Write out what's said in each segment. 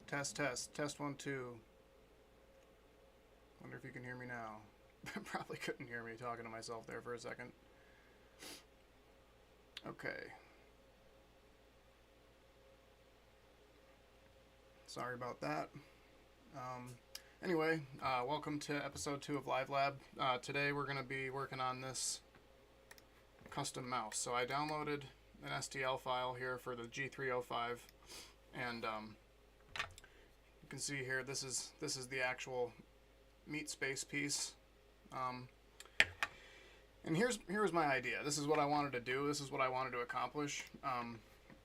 Test, test, test 1, 2. Wonder if you can hear me now. Probably couldn't hear me talking to myself there for a second. Okay. Sorry about that. Anyway, welcome to episode 2 of Live Lab. Today we're going to be working on this custom mouse. So I downloaded an STL file here for the G305, and you can see here this is the actual meat space piece. And here's my idea. This is what I wanted to do. This is what I wanted to accomplish.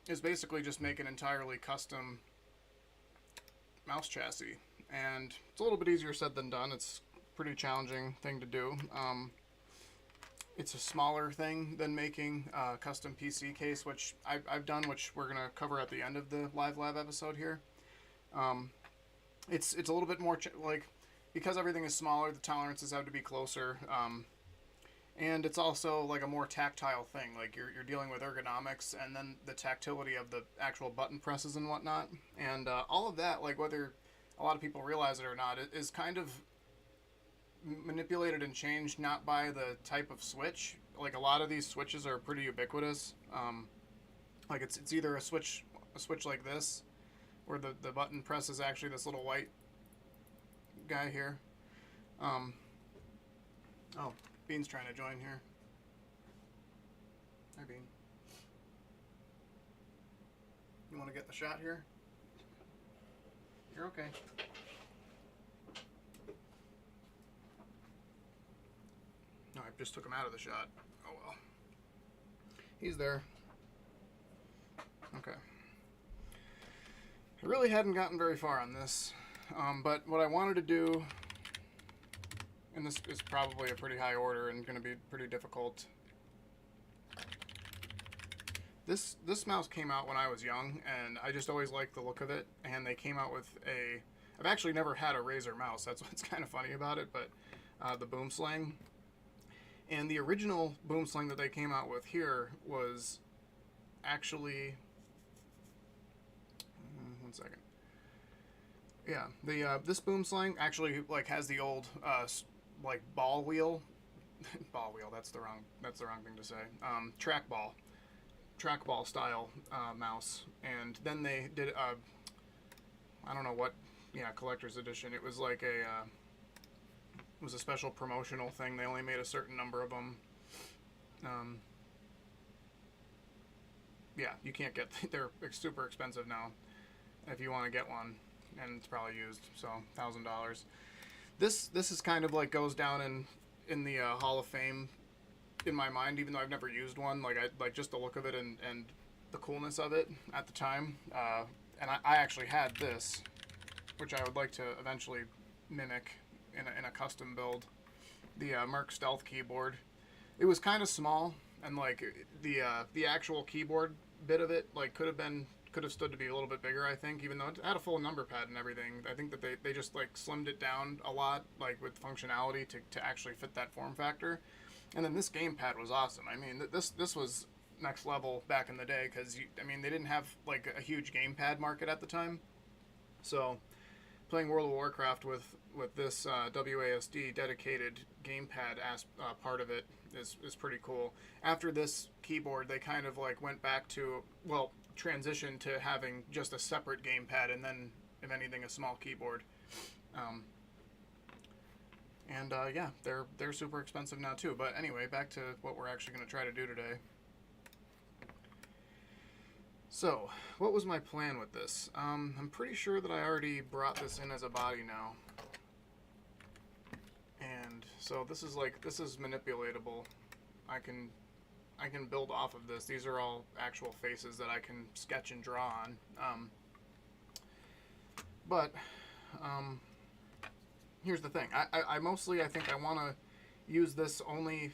Is basically just make an entirely custom mouse chassis, and it's a little bit easier said than done. It's a pretty challenging thing to do. It's a smaller thing than making a custom PC case, which I've done, which we're gonna cover at the end of the Live Lab episode here. It's a little bit more like, because everything is smaller, the tolerances have to be closer, and it's also like a more tactile thing. Like you're dealing with ergonomics and then the tactility of the actual button presses and whatnot, and all of that, like whether a lot of people realize it or not, it is kind of manipulated and changed not by the type of switch. Like a lot of these switches are pretty ubiquitous. Like it's either a switch like this, where the button press is actually this little white guy here. Oh, Bean's trying to join here. Hi, Bean. You want to get the shot here? You're okay. No, I just took him out of the shot. Oh well. He's there. Okay. I really hadn't gotten very far on this, but what I wanted to do, and this is probably a pretty high order and going to be pretty difficult. This mouse came out when I was young, and I just always liked the look of it, and they came out with I've actually never had a Razer mouse. That's what's kind of funny about it, but the Boom Sling. And the original Boom Sling that they came out with here was actually, one second. Yeah, this Boom Sling actually like has the old like ball wheel, That's the wrong thing to say. Trackball style mouse, and then they did I don't know what, collector's edition. It was like it was a special promotional thing. They only made a certain number of them. Yeah, you can't get, they're super expensive now if you want to get one, and it's probably used, so $1,000. This is kind of like goes down in the Hall of Fame in my mind, even though I've never used one. Like I like just the look of it and the coolness of it at the time. And I actually had this, which I would like to eventually mimic in a custom build. The Merc Stealth keyboard. It was kind of small, and like the actual keyboard bit of it like could have stood to be a little bit bigger, I think, even though it had a full number pad and everything. I think that they just like slimmed it down a lot, like with functionality to actually fit that form factor. And then this gamepad was awesome. I mean, this was next level back in the day, because they didn't have like a huge gamepad market at the time. So playing World of Warcraft with this WASD dedicated gamepad part of it is pretty cool. After this keyboard, they kind of like went back to, well, transition to having just a separate gamepad, and then, if anything, a small keyboard. Yeah, they're super expensive now too. But anyway, back to what we're actually going to try to do today. So, what was my plan with this? I'm pretty sure that I already brought this in as a body now. And so this is manipulatable. I can build off of this. These are all actual faces that I can sketch and draw on. But here's the thing. I mostly, I think I want to use this only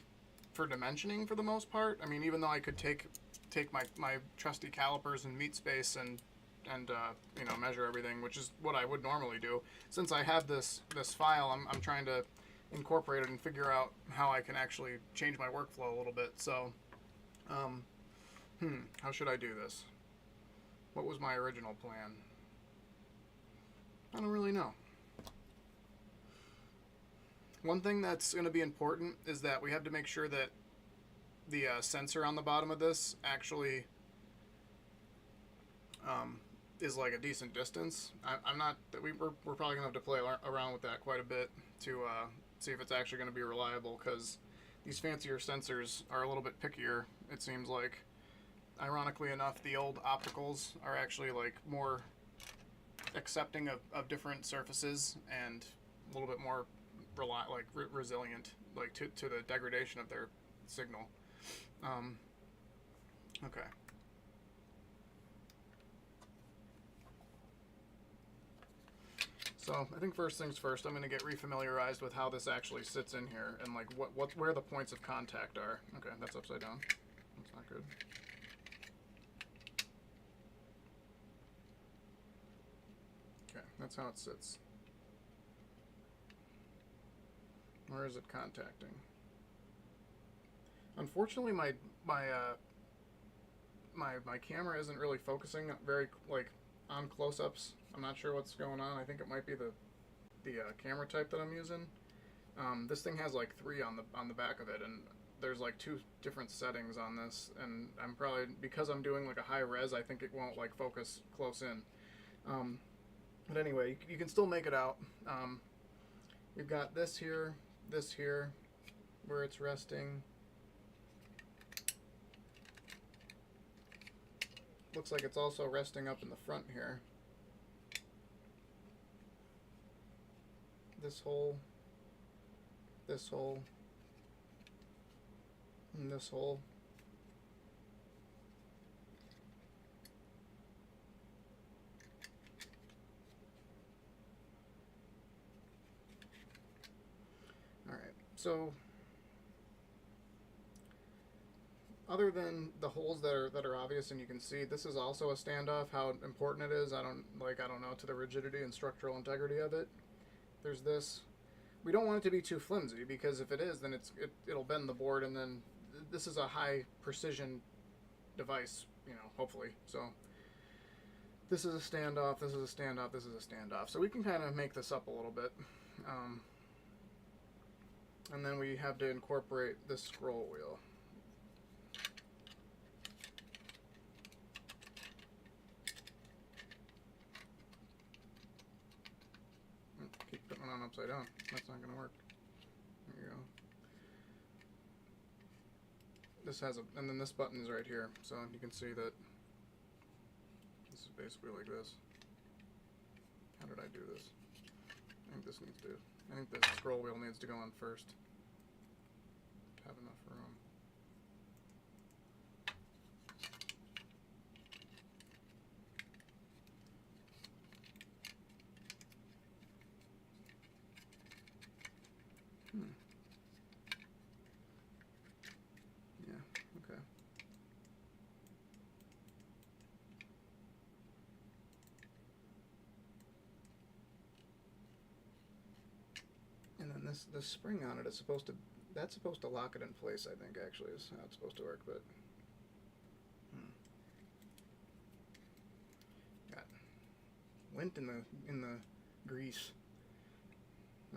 for dimensioning for the most part. I mean, even though I could take my trusty calipers and meat space and measure everything, which is what I would normally do. Since I have this file, I'm trying to incorporate it and figure out how I can actually change my workflow a little bit. So, how should I do this? What was my original plan? I don't really know. One thing that's going to be important is that we have to make sure that the sensor on the bottom of this actually is like a decent distance. I'm not. We're probably going to have to play around with that quite a bit to see if it's actually going to be reliable, because these fancier sensors are a little bit pickier, it seems like. Ironically enough, the old opticals are actually like more accepting of different surfaces and a little bit more resilient, like to the degradation of their signal. Okay. So I think first things first, I'm going to get refamiliarized with how this actually sits in here and like where the points of contact are. Okay, that's upside down. That's not good. Okay, that's how it sits. Where is it contacting? Unfortunately, my camera isn't really focusing very on close-ups. I'm not sure what's going on. I think it might be the camera type that I'm using. This thing has like 3 on the back of it, and there's like 2 different settings on this, and I'm probably, because I'm doing like a high res, I think it won't like focus close in. But anyway, you can still make it out. You've got this here, where it's resting. Looks like it's also resting up in the front here. This hole, and this hole. Alright, so other than the holes that are obvious and you can see, this is also a standoff. How important it is, I don't know, to the rigidity and structural integrity of it. There's this. We don't want it to be too flimsy, because if it is, then it'll bend the board, and then this is a high precision device, hopefully. So this is a standoff, this is a standoff, this is a standoff. So we can kind of make this up a little bit. And then we have to incorporate this scroll wheel. Keep putting it on upside down. That's not going to work. There you go. This has and then this button is right here, so you can see that this is basically like this. How did I do this? I think the scroll wheel needs to go on first to have enough room. Yeah, okay. And then this spring on it is that's supposed to lock it in place, I think, actually, is how it's supposed to work, but got lint in the grease.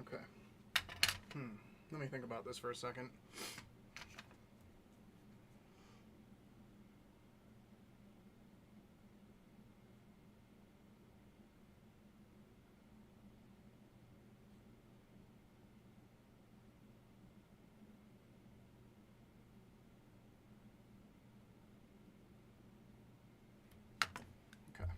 Okay. Let me think about this for a second. Okay.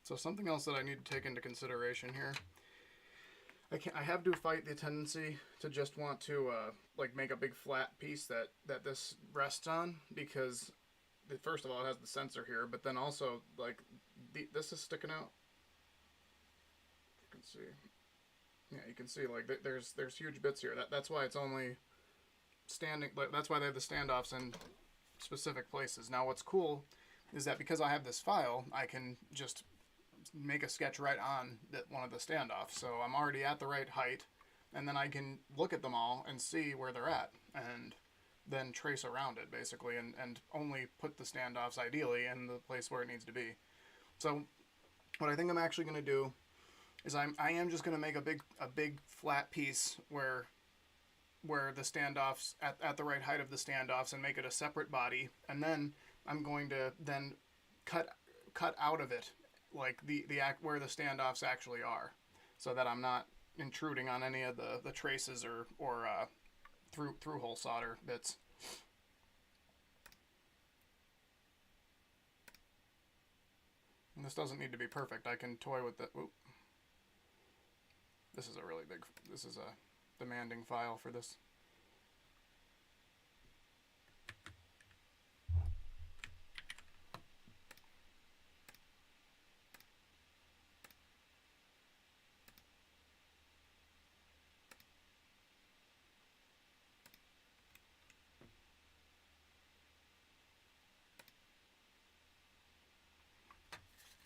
So something else that I need to take into consideration here, I have to fight the tendency to just want to make a big flat piece that this rests on, because first of all, it has the sensor here, but then also this is sticking out. You can see, yeah, you can see there's huge bits here. That's why it's only standing. That's why they have the standoffs in specific places. Now what's cool is that because I have this file, I can just make a sketch right on one of the standoffs. So I'm already at the right height, and then I can look at them all and see where they're at, and then trace around it basically, and only put the standoffs ideally in the place where it needs to be. So what I think I'm actually going to do is I am just going to make a big flat piece where the standoffs at the right height of the standoffs, and make it a separate body, and then I'm going to then cut out of it like the where the standoffs actually are, so that I'm not intruding on any of the traces or through hole solder bits. And this doesn't need to be perfect. I can toy with it. This is a really big. This is a demanding file for this.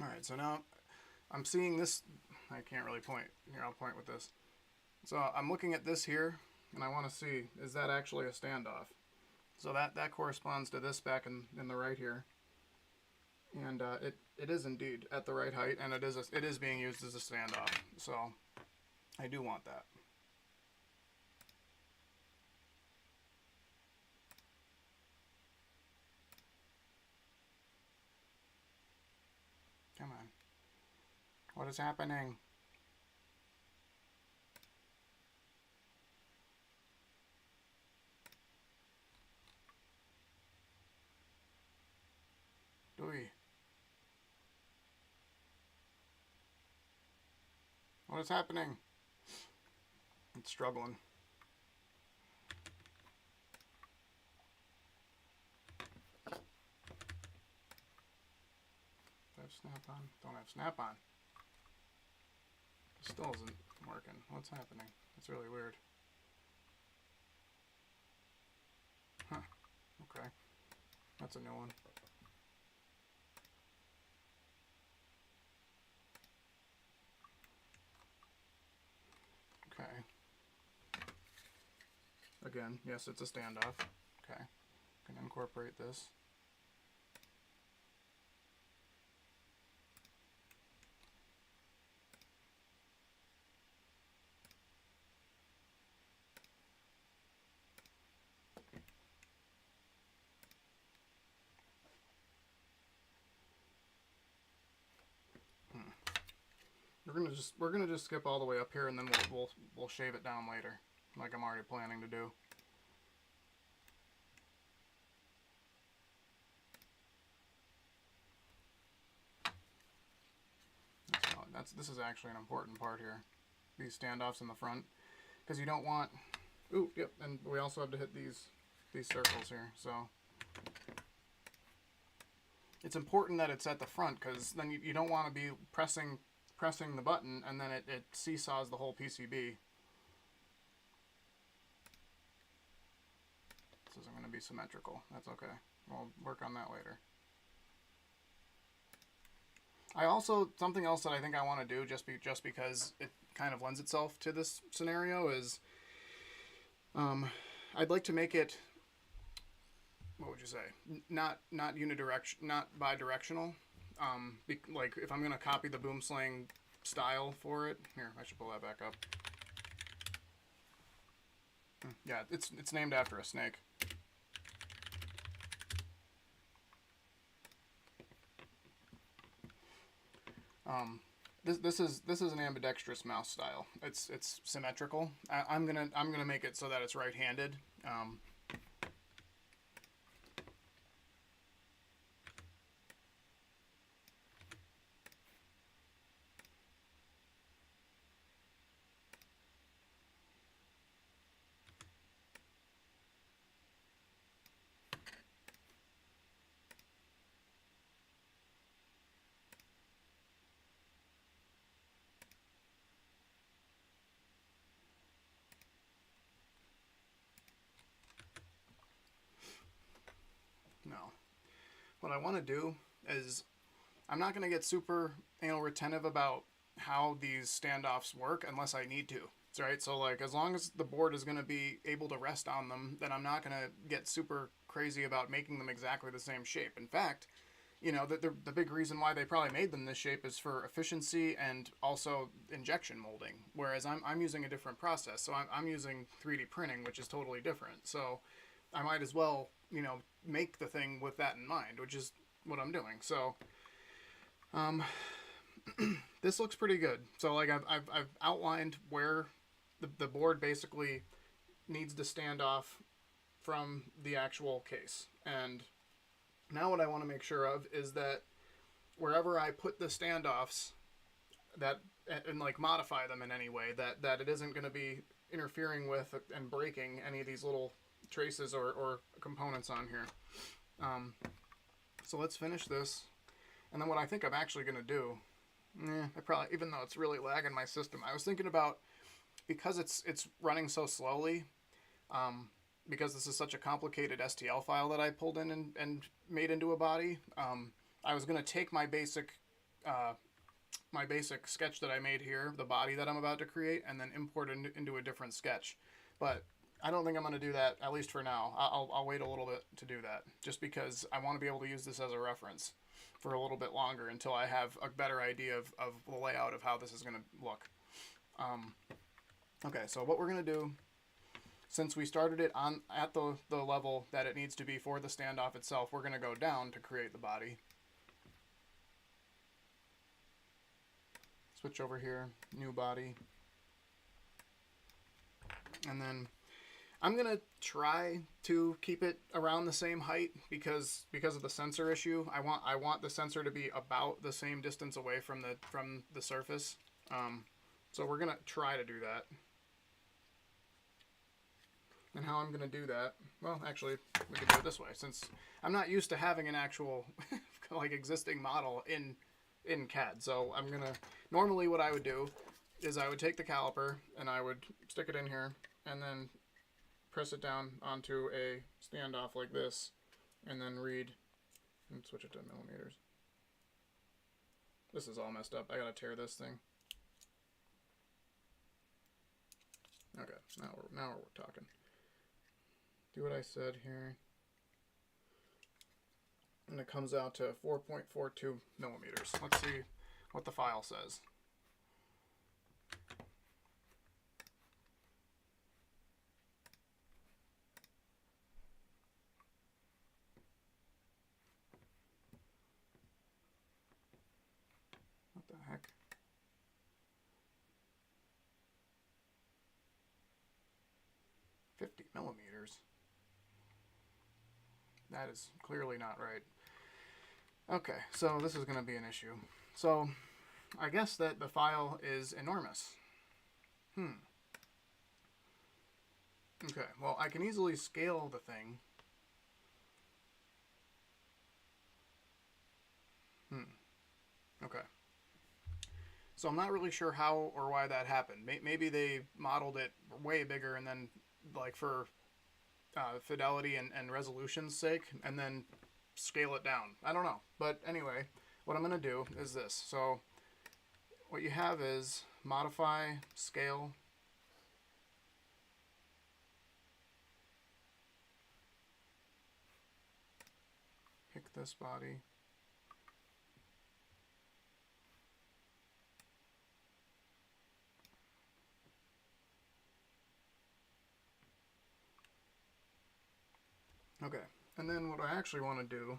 Alright, so now I'm seeing this. I can't really point. Here, I'll point with this. So I'm looking at this here, and I want to see, is that actually a standoff? So that corresponds to this back in the right here. And it is indeed at the right height, and it is being used as a standoff. So I do want that. Come on. What is happening? Dewey. What is happening? It's struggling. Do I have snap-on? Don't have snap-on. It still isn't working. What's happening? It's really weird. Huh. Okay. That's a new one. Okay. Again, yes, it's a standoff. Okay. Can incorporate this. We're gonna just skip all the way up here, and then we'll shave it down later, like I'm already planning to do. This is actually an important part here. These standoffs in the front, because you don't want. Ooh, yep, and we also have to hit these circles here. So it's important that it's at the front, because then you don't want to be pressing the button and then it seesaws the whole PCB. This isn't going to be symmetrical. That's okay. We'll work on that later. Something else that I think I want to do just because it kind of lends itself to this scenario is I'd like to make it, what would you say, not unidirectional, not bidirectional. Like if I'm going to copy the boom sling style for it, here, I should pull that back up. Yeah, it's named after a snake. This is an ambidextrous mouse style. It's symmetrical. I'm gonna make it so that it's right-handed. what I want to do is I'm not going to get super anal retentive about how these standoffs work unless I need to. Right? So like as long as the board is going to be able to rest on them, then I'm not going to get super crazy about making them exactly the same shape. In fact, you know, the big reason why they probably made them this shape is for efficiency and also injection molding, whereas I'm using a different process. So I'm using 3D printing, which is totally different. So I might as well, you know, make the thing with that in mind, which is what I'm doing. So this looks pretty good. So like I've outlined where the board basically needs to stand off from the actual case. And now what I want to make sure of is that wherever I put the standoffs, that and like modify them in any way, that it isn't going to be interfering with and breaking any of these little traces or components on here. So let's finish this. And then what I think I'm actually going to do, I probably, even though it's really lagging my system, I was thinking about, because it's running so slowly, because this is such a complicated STL file that I pulled in and made into a body, I was going to take my basic sketch that I made here, the body that I'm about to create, and then import it into a different sketch. But I don't think I'm going to do that, at least for now. I'll wait a little bit to do that, just because I want to be able to use this as a reference for a little bit longer until I have a better idea of the layout of how this is going to look. Okay, so what we're going to do, since we started it at the level that it needs to be for the standoff itself, we're going to go down to create the body. Switch over here, new body. And then I'm going to try to keep it around the same height because of the sensor issue. I want the sensor to be about the same distance away from the surface. So we're going to try to do that. And how I'm going to do that, well, actually, we can do it this way, since I'm not used to having an actual like existing model in CAD. So I'm going to, normally what I would do is I would take the caliper and I would stick it in here and then press it down onto a standoff like this and then read and switch it to millimeters. This is all messed up. I got to tear this thing. Okay, now we're talking. Do what I said here. And it comes out to 4.42 millimeters. Let's see what the file says. What the heck? $50 millimeters. That is clearly not right. Okay, so this is going to be an issue. So I guess that the file is enormous. Okay, well, I can easily scale the thing. Okay. So I'm not really sure how or why that happened. Maybe they modeled it way bigger and then, like, for fidelity and resolution's sake, and then scale it down. I don't know. But anyway, what I'm going to do is this. So what you have is modify, scale. Pick this body. Okay, and then what I actually want to do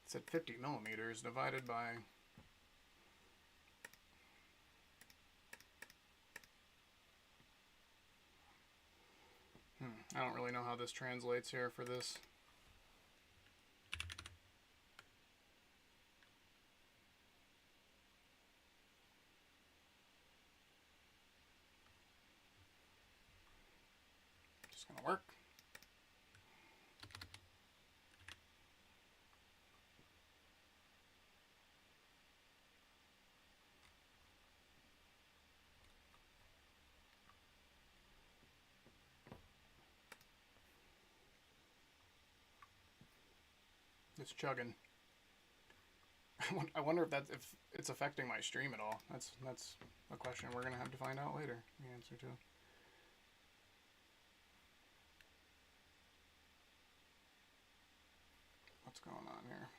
it's at 50 millimeters divided by I don't really know how this translates here for this. Just gonna work. It's chugging. I wonder if it's affecting my stream at all. That's a question we're gonna have to find out later. The answer to. What's going on here?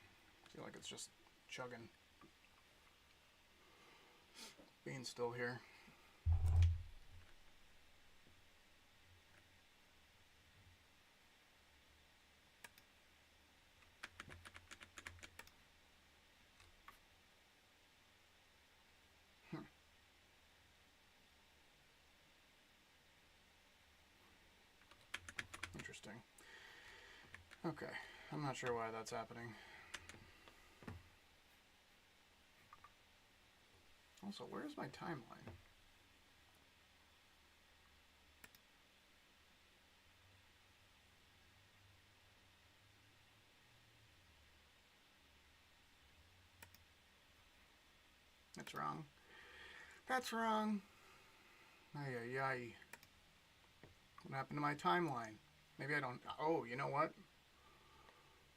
I feel like it's just chugging. Bean's still here. Interesting. Okay, I'm not sure why that's happening. Also, where's my timeline? That's wrong. That's wrong. Ay, ay, ay. What happened to my timeline? Maybe I don't... Oh, you know what?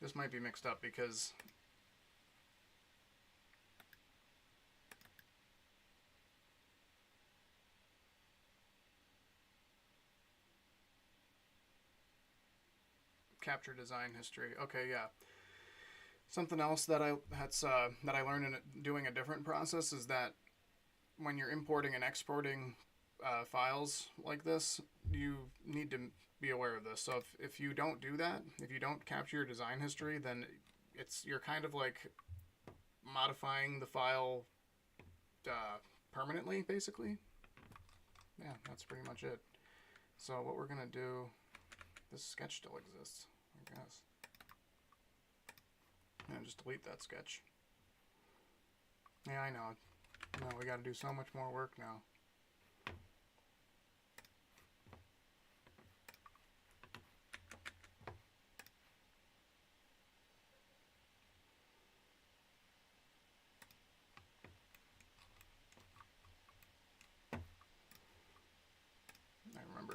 This might be mixed up because... Capture design history. Okay, yeah. Something else that I learned in doing a different process is that when you're importing and exporting files like this, you need to be aware of this. So if you don't do that, if you don't capture your design history, then you're kind of like modifying the file permanently, basically. Yeah, that's pretty much it. So what we're gonna do, this sketch still exists, I guess. And just delete that sketch. Yeah, I know. No, we gotta do so much more work now.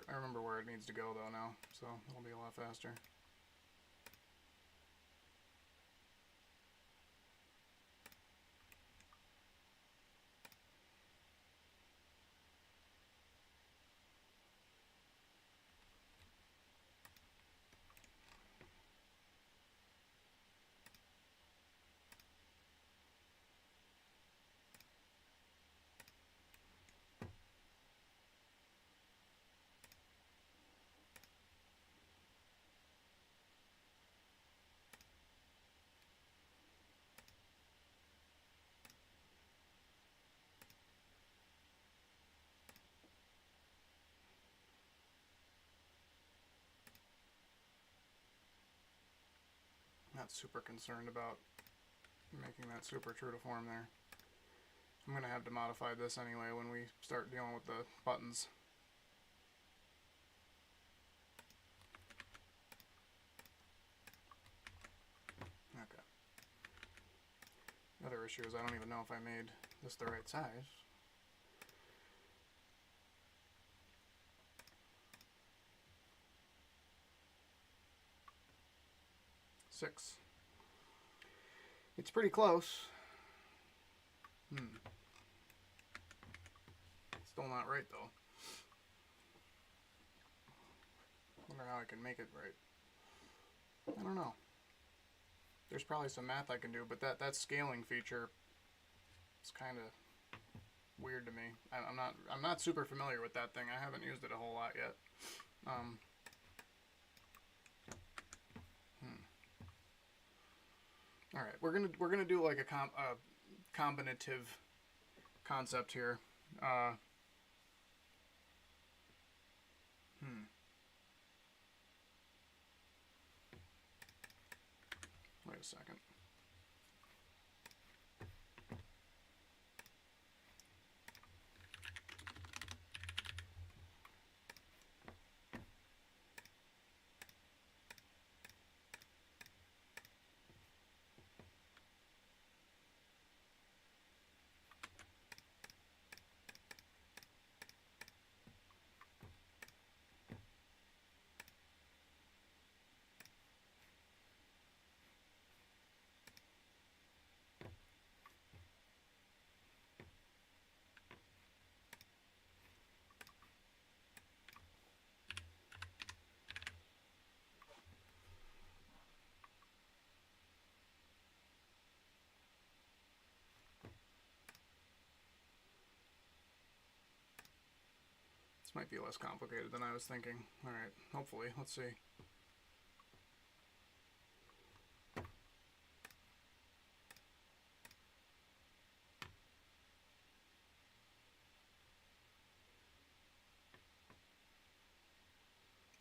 I remember where it needs to go though now, so it'll be a lot faster. Not super concerned about making that super true to form there. I'm going to have to modify this anyway when we start dealing with the buttons. Okay. The other issue is I don't even know if I made this the right size. Six. It's pretty close. Still not right though. Wonder how I can make it right. I don't know. There's probably some math I can do, but that scaling feature is kind of weird to me. I'm not super familiar with that thing. I haven't used it a whole lot yet. All right, we're gonna do like a combinative concept here. Wait a second. This might be less complicated than I was thinking. Alright, hopefully. Let's see.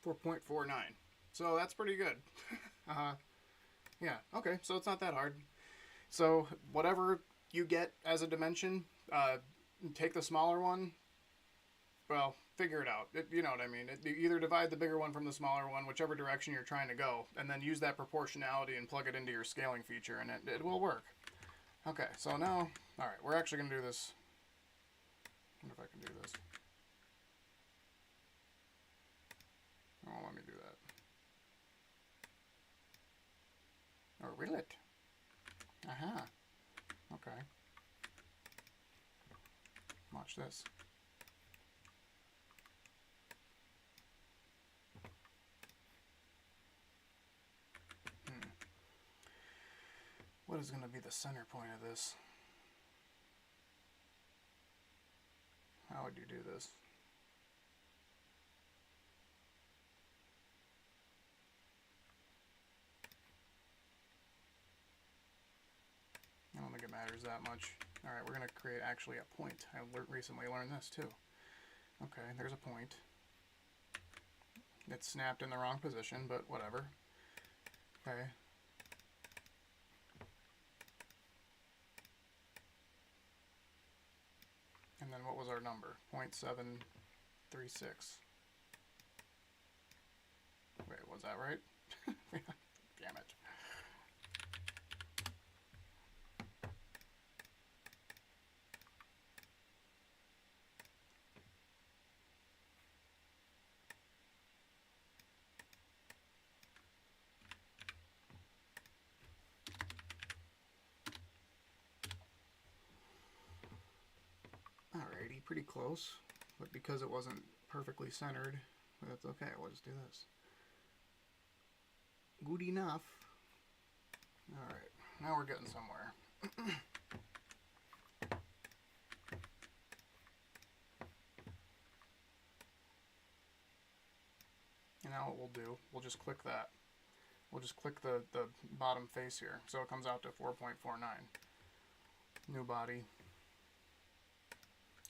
.49. So that's pretty good. Yeah, okay, so it's not that hard. So whatever you get as a dimension, take the smaller one. Well, figure it out. You know what I mean. You either divide the bigger one from the smaller one, whichever direction you're trying to go, and then use that proportionality and plug it into your scaling feature, and it will work. Okay, so now, alright, we're actually going to do this. I wonder if I can do this. Oh, let me do that. Or will it? Aha. Okay. Watch this. What is going to be the center point of this? How would you do this? I don't think it matters that much. Alright, we're going to create actually a point. I recently learned this too. Okay, there's a point. It's snapped in the wrong position, but whatever. Okay. And then what was our number? 0.736. Wait, was that right? Damn it. Alrighty, pretty close, but because it wasn't perfectly centered, that's okay, we'll just do this. Good enough. Alright, now we're getting somewhere. And now what we'll do, we'll just click that. We'll just click the bottom face here, so it comes out to 4.49. New body.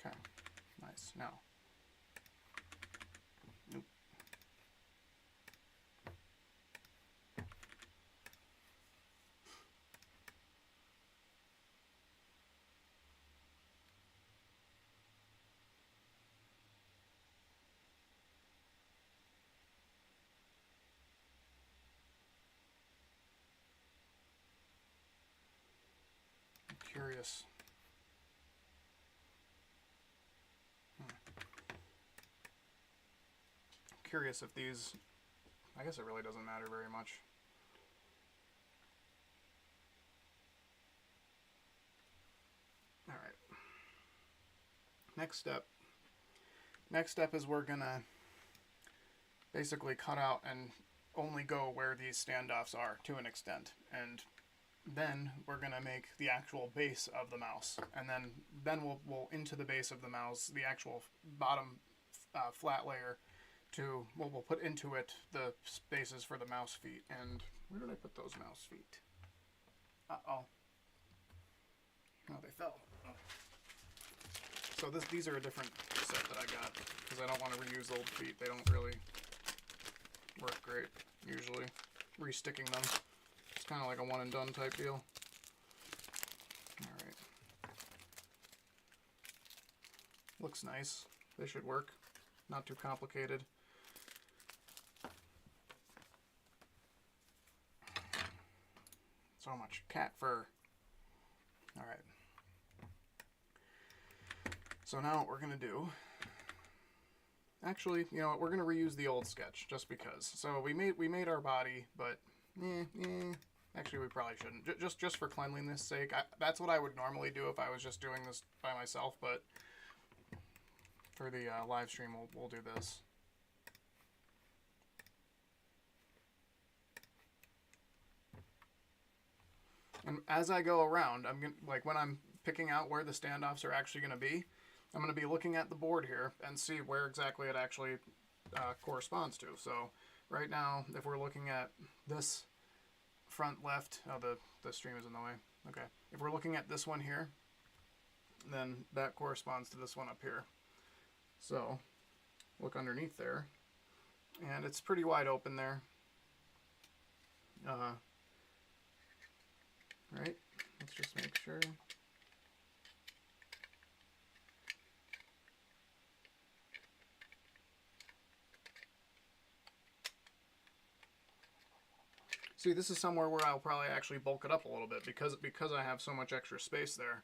Okay, nice. Now, nope. I'm curious. Curious if these, I guess it really doesn't matter very much. Alright. Next step is we're gonna basically cut out and only go where these standoffs are to an extent. And then we're gonna make the actual base of the mouse. And then we'll into the base of the mouse, the actual bottom flat layer. We'll put into it the spaces for the mouse feet. And where did I put those mouse feet? Uh-oh. Oh, they fell. Oh. So these are a different set that I got, because I don't want to reuse old feet. They don't really work great, usually. Resticking them. It's kind of like a one and done type deal. Alright. Looks nice. They should work. Not too complicated. So much cat fur. Alright. So now what we're going to do... Actually, you know what, we're going to reuse the old sketch, just because. So we made our body, but... Actually, we probably shouldn't. Just for cleanliness' sake. That's what I would normally do if I was just doing this by myself, but... For the live stream, we'll do this. And as I go around, I'm gonna, like when I'm picking out where the standoffs are actually going to be, I'm going to be looking at the board here and see where exactly it actually corresponds to. So right now, if we're looking at this front left, oh, the stream is in the way. Okay. If we're looking at this one here, then that corresponds to this one up here. So look underneath there, and it's pretty wide open there. Right? Let's just make sure. See, this is somewhere where I'll probably actually bulk it up a little bit because I have so much extra space there.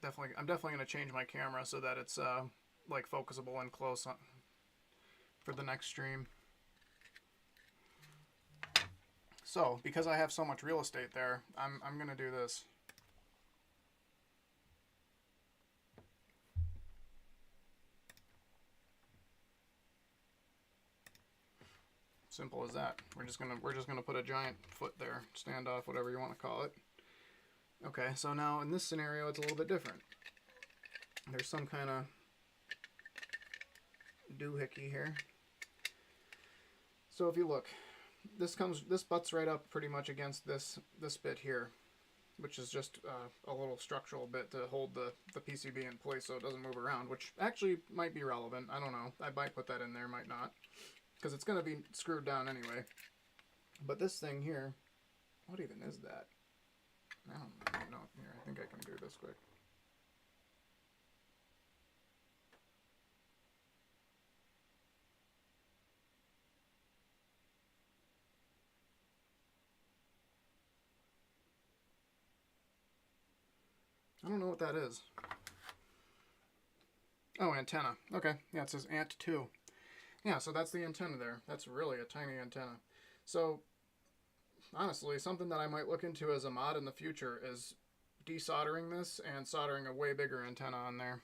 I'm definitely going to change my camera so that it's like focusable and close on, for the next stream. So, because I have so much real estate there, I'm going to do this. Simple as that. We're just gonna put a giant foot there, standoff, whatever you want to call it. Okay, so now in this scenario, it's a little bit different. There's some kind of doohickey here. So if you look, this butts right up pretty much against this bit here, which is just a little structural bit to hold the PCB in place so it doesn't move around, which actually might be relevant. I don't know. I might put that in there, might not, because it's going to be screwed down anyway. But this thing here, what even is that? I don't know. Here, I think I can do this quick. I don't know what that is. Oh, antenna. Okay, yeah, it says Ant2. Yeah, so that's the antenna there. That's really a tiny antenna. So, honestly, something that I might look into as a mod in the future is desoldering this and soldering a way bigger antenna on there.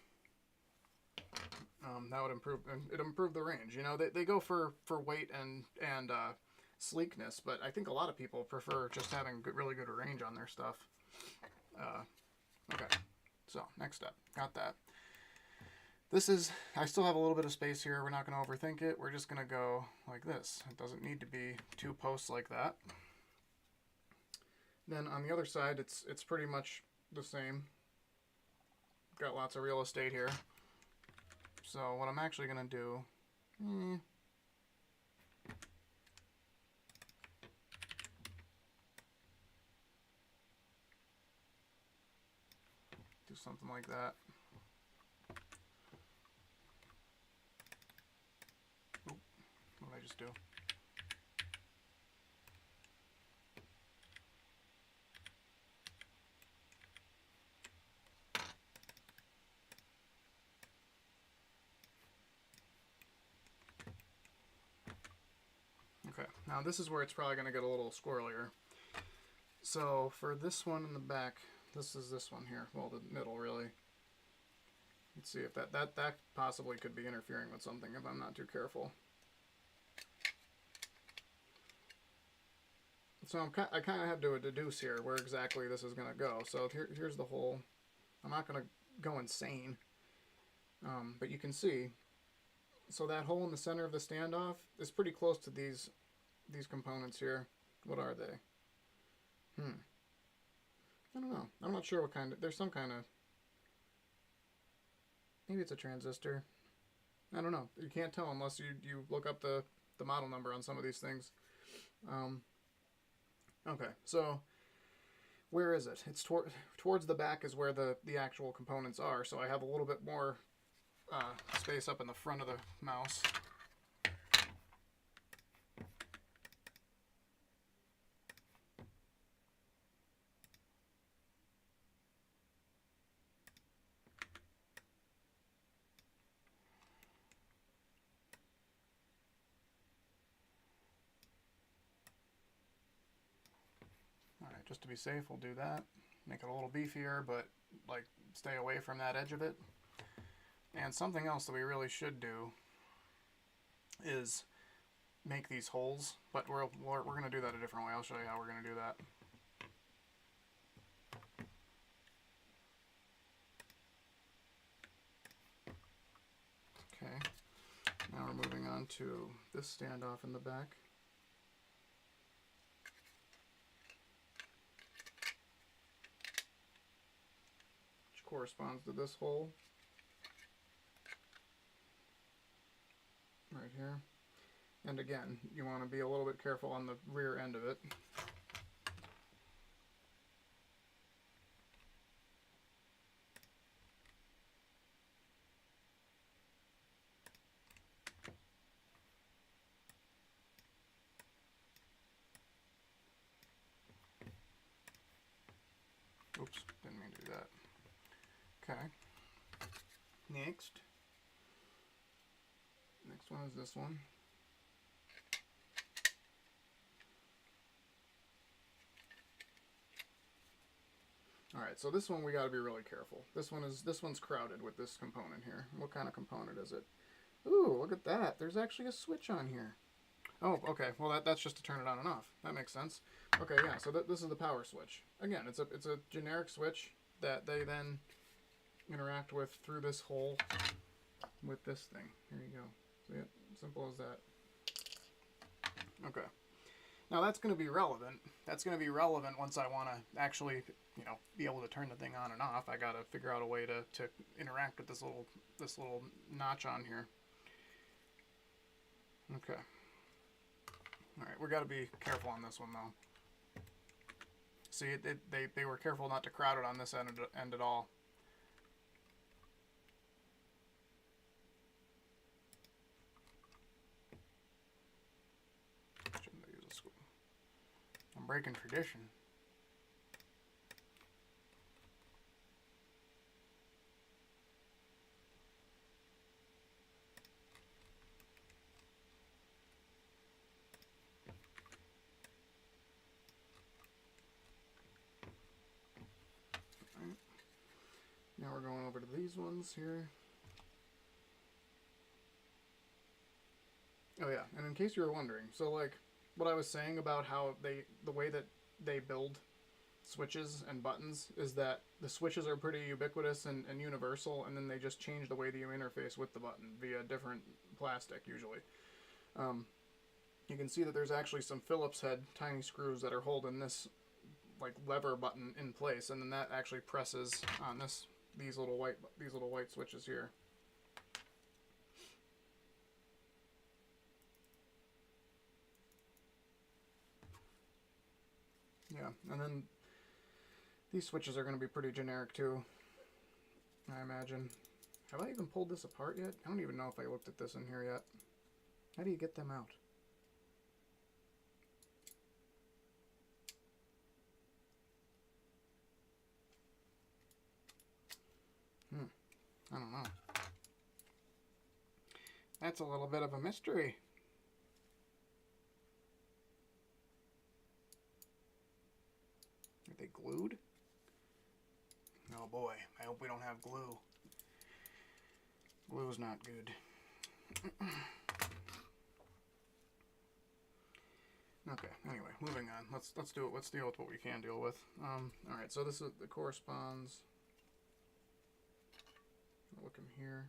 That would improve the range. You know, they go for weight and sleekness, but I think a lot of people prefer just having really good range on their stuff. Okay, so next up, got that. I still have a little bit of space here. We're not going to overthink it. We're just going to go like this. It doesn't need to be 2 posts like that. Then on the other side, it's pretty much the same. Got lots of real estate here. So what I'm actually going to do, do something like that. Oop, what did I just do? Okay, now this is where it's probably going to get a little squirrelier. So for this one in the back, this is this one here. Well, the middle, really. Let's see if that possibly could be interfering with something if I'm not too careful. So I kind of have to deduce here where exactly this is going to go. So here's the hole. I'm not going to go insane, but you can see. So that hole in the center of the standoff is pretty close to these components here. What are they? I don't know. I'm not sure what kind of... There's some kind of... Maybe it's a transistor. I don't know. You can't tell unless you look up the model number on some of these things. Okay, so where is it? It's towards the back is where the actual components are. So I have a little bit more space up in the front of the mouse. Alright, just to be safe, we'll do that. Make it a little beefier, but like stay away from that edge of it. And something else that we really should do is make these holes, but we're going to do that a different way. I'll show you how we're going to do that. Okay. Now we're moving on to this standoff in the back. Which corresponds to this hole. Right here. And again, you want to be a little bit careful on the rear end of it. Oops, didn't mean to do that. Okay. Next one is this one. Alright, so this one we gotta be really careful. This one's crowded with this component here. What kind of component is it? Ooh, look at that. There's actually a switch on here. Oh, okay. Well, that's just to turn it on and off. That makes sense. Okay, yeah. So this is the power switch. Again, it's a generic switch that they then interact with through this hole with this thing. Here you go. See it? Simple as that. Okay. Now that's going to be relevant. That's going to be relevant once I want to actually, you know, be able to turn the thing on and off. I got to figure out a way to interact with this little notch on here. Okay. All right, we got to be careful on this one though. See, they were careful not to crowd it on this end at all. Shouldn't I use a scoop? I'm breaking tradition. Now we're going over to these ones here. Oh yeah, and in case you were wondering, so like what I was saying about how the way that they build switches and buttons is that the switches are pretty ubiquitous and universal, and then they just change the way that you interface with the button via different plastic usually. You can see that there's actually some Phillips head tiny screws that are holding this like lever button in place, and then that actually presses on these little white switches here. Yeah, and then these switches are going to be pretty generic too, I imagine. Have I even pulled this apart yet? I don't even know if I looked at this in here yet. How do you get them out? I don't know. That's a little bit of a mystery. Are they glued? Oh boy, I hope we don't have glue. Glue is not good. Okay, anyway, moving on. Let's do it. Let's deal with what we can deal with. Alright, so this is the corresponds. Look in here.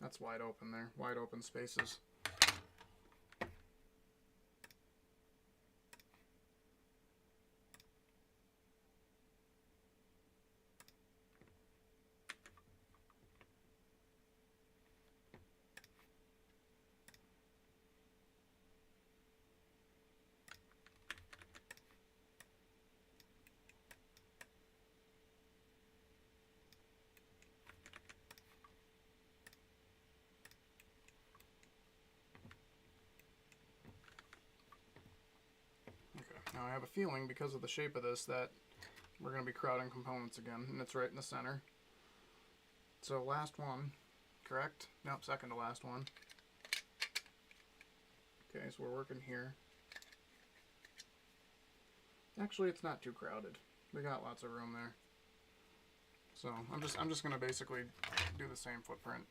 That's wide open there. Wide open spaces. Now I have a feeling, because of the shape of this, that we're going to be crowding components again, and it's right in the center. So last one, correct? Nope, second to last one. Okay, so we're working here. Actually, it's not too crowded. We got lots of room there. So I'm just going to basically do the same footprint.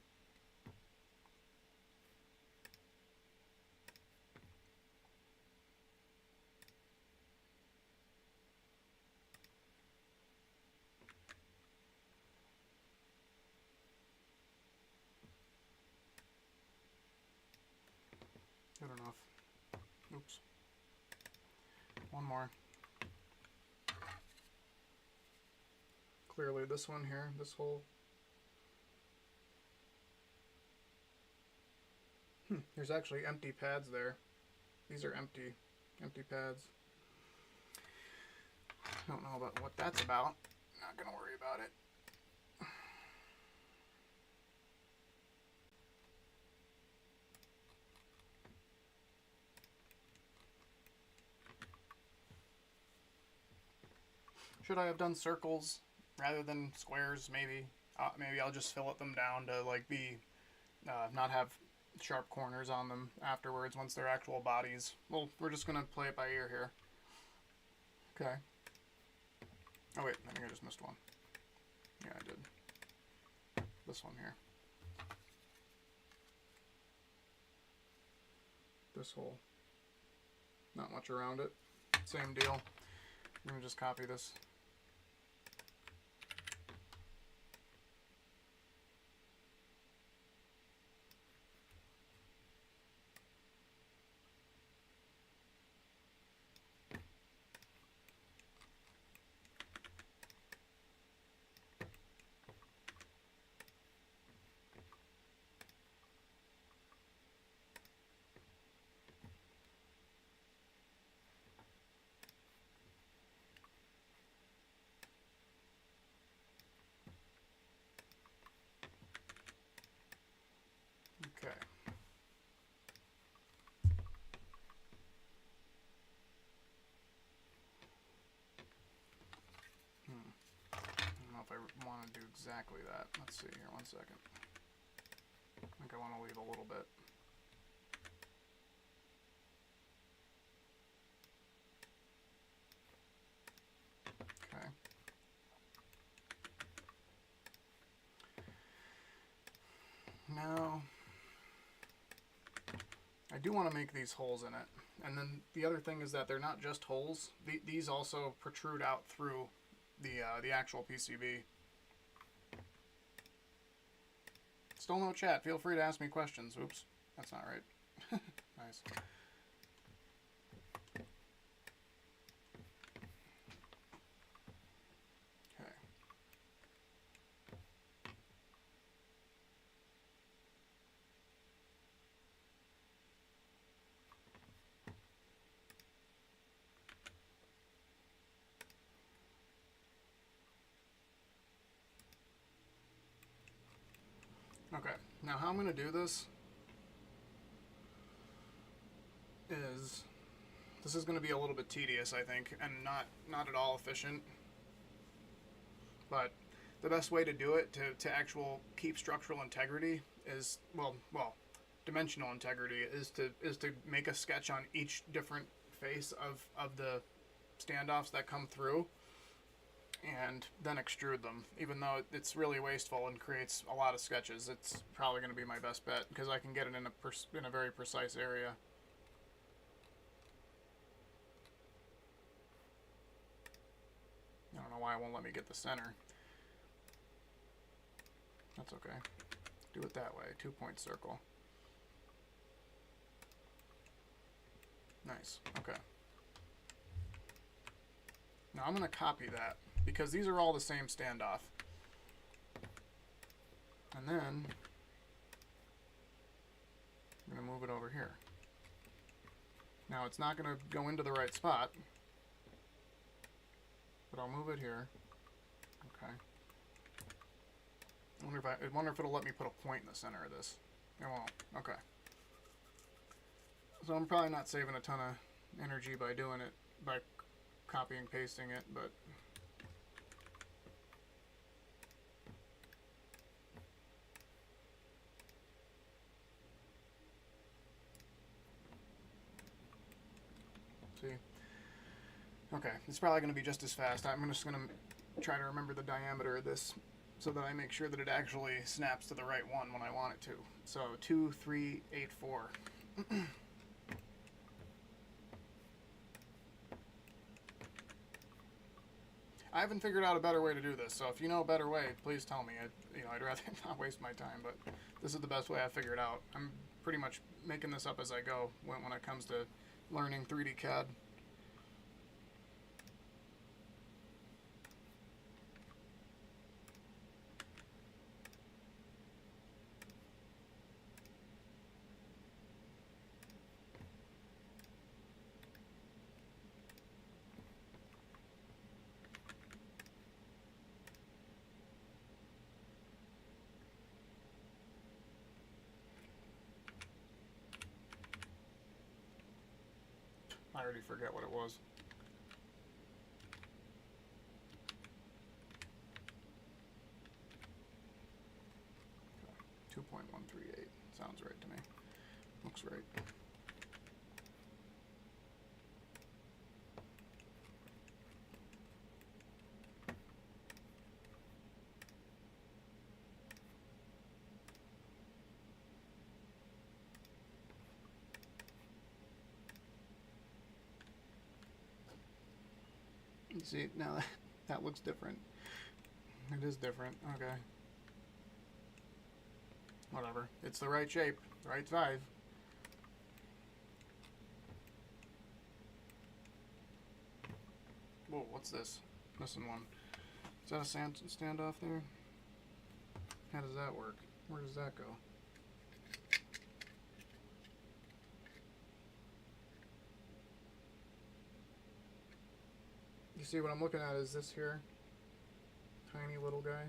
one more. Clearly this one here, this hole. There's actually empty pads there. These are empty pads. Don't know about what that's about. Not gonna worry about it. Should I have done circles rather than squares? Maybe. Maybe I'll just fillet them down to like be not have sharp corners on them afterwards once they're actual bodies. Well, we're just gonna play it by ear here. Okay. Oh wait, I think I just missed one. Yeah, I did. This one here. This hole. Not much around it. Same deal. I'm gonna just copy this. Okay. I don't know if I want to do exactly that. Let's see here, 1 second. I think I want to leave a little bit. Okay. Now, I do want to make these holes in it. And then the other thing is that they're not just holes. These also protrude out through the actual PCB. Still no chat. Feel free to ask me questions. Oops, that's not right. Nice. Okay. Okay, now how I'm going to do this is, this is going to be a little bit tedious, I think, and not at all efficient. But the best way to do it, to actual keep structural integrity, is, well, dimensional integrity, is to make a sketch on each different face of the standoffs that come through, and then extrude them. Even though it's really wasteful and creates a lot of sketches, it's probably going to be my best bet because I can get it in a very precise area. I don't know why it won't let me get the center. That's okay. Do it that way. 2-point circle. Nice. Okay. Now I'm going to copy that, because these are all the same standoff. And then I'm going to move it over here. Now it's not going to go into the right spot, but I'll move it here. Okay. I wonder if it'll let me put a point in the center of this. It won't. Okay. So I'm probably not saving a ton of energy by doing it, by copying and pasting it, but see. Okay, it's probably going to be just as fast. I'm just going to try to remember the diameter of this so that I make sure that it actually snaps to the right one when I want it to. So 2, 3, 8, 4. I haven't figured out a better way to do this, so if you know a better way, please tell me. I'd rather not waste my time, but this is the best way I figured out. I'm pretty much making this up as I go when it comes to learning 3D CAD. I already forget what it was. Okay. 2.138 sounds right to me. Looks right. You see, now that looks different. It is different. Okay. Whatever. It's the right shape. Right 5. Whoa, what's this? Missing one. Is that a standoff there? How does that work? Where does that go? You see what I'm looking at is this here? Tiny little guy.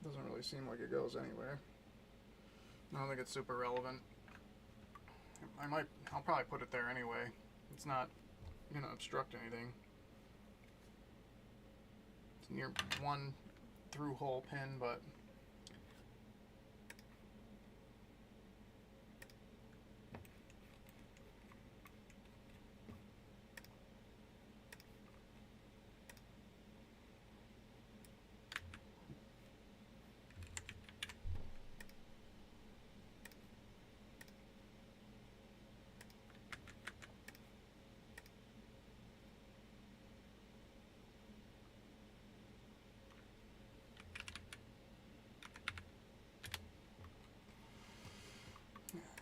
Doesn't really seem like it goes anywhere. I don't think it's super relevant. I'll probably put it there anyway. It's not gonna obstruct anything. It's near one through hole pin, but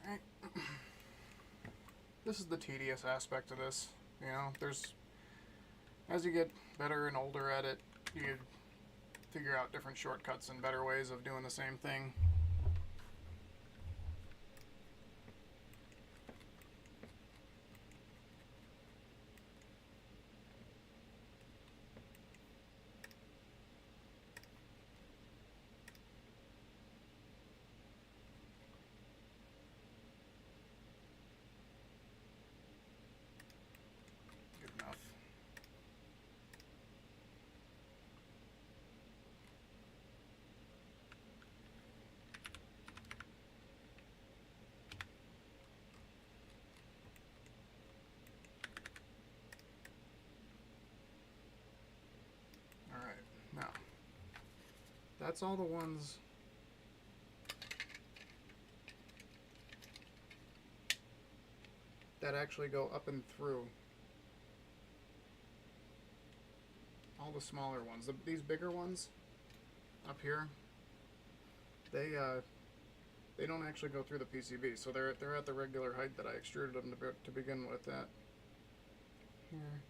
alright. This is the tedious aspect of this. You know, as you get better and older at it, you figure out different shortcuts and better ways of doing the same thing. Good enough. Now, that's all the ones that actually go up and through. All the smaller ones. These bigger ones up here, they don't actually go through the PCB, so they're at the regular height that I extruded them to begin with. That here.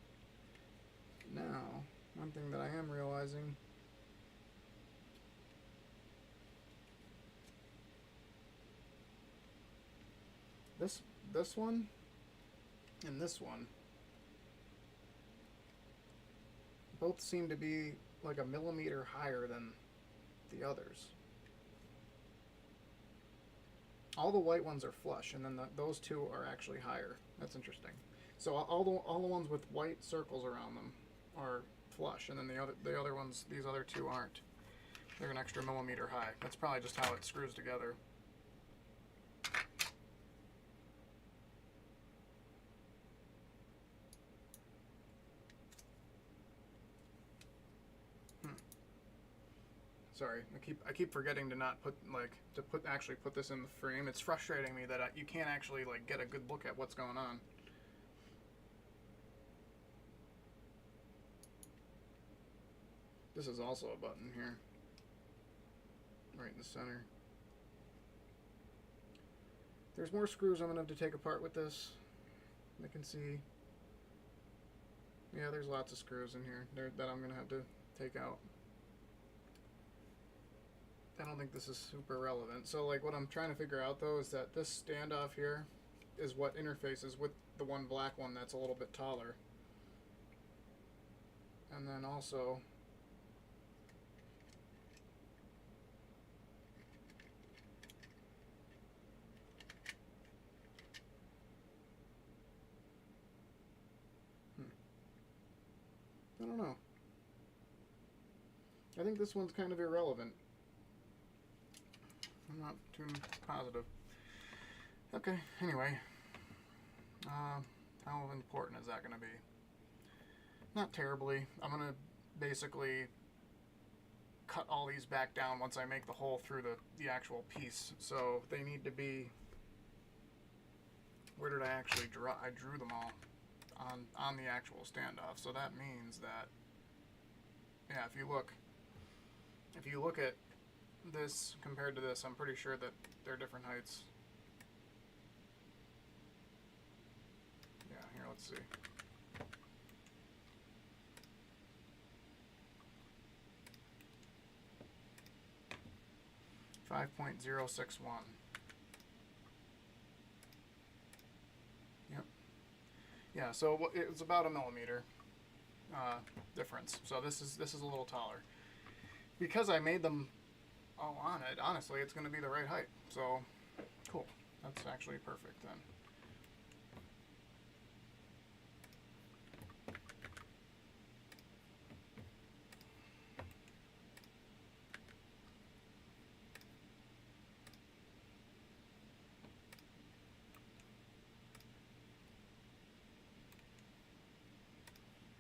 Now, one thing that I am realizing, this one and this one both seem to be like a millimeter higher than the others. All the white ones are flush, and then those two are actually higher. That's interesting. So all the ones with white circles around them are flush, and then the other ones, these other two aren't. They're an extra millimeter high. That's probably just how it screws together. Sorry, I keep forgetting to not actually put this in the frame. It's frustrating me that you can't actually get a good look at what's going on. This is also a button here, right in the center. There's more screws I'm gonna have to take apart with this. I can see. Yeah, there's lots of screws in here that I'm gonna have to take out. I don't think this is super relevant. So what I'm trying to figure out though is that this standoff here is what interfaces with the one black one that's a little bit taller. And then also I don't know. I think this one's kind of irrelevant. I'm not too positive. Okay, anyway. How important is that going to be? Not terribly. I'm going to basically cut all these back down once I make the hole through the actual piece. So they need to be... Where did I actually draw? I drew them all on the actual standoff. So that means that, yeah, if you look at this compared to this, I'm pretty sure that they're different heights. Yeah, here, let's see. .061. Yep. Yeah, so it's about a millimeter difference. So this is a little taller. Because I made them all on it, honestly, it's going to be the right height. So, cool. That's actually perfect then.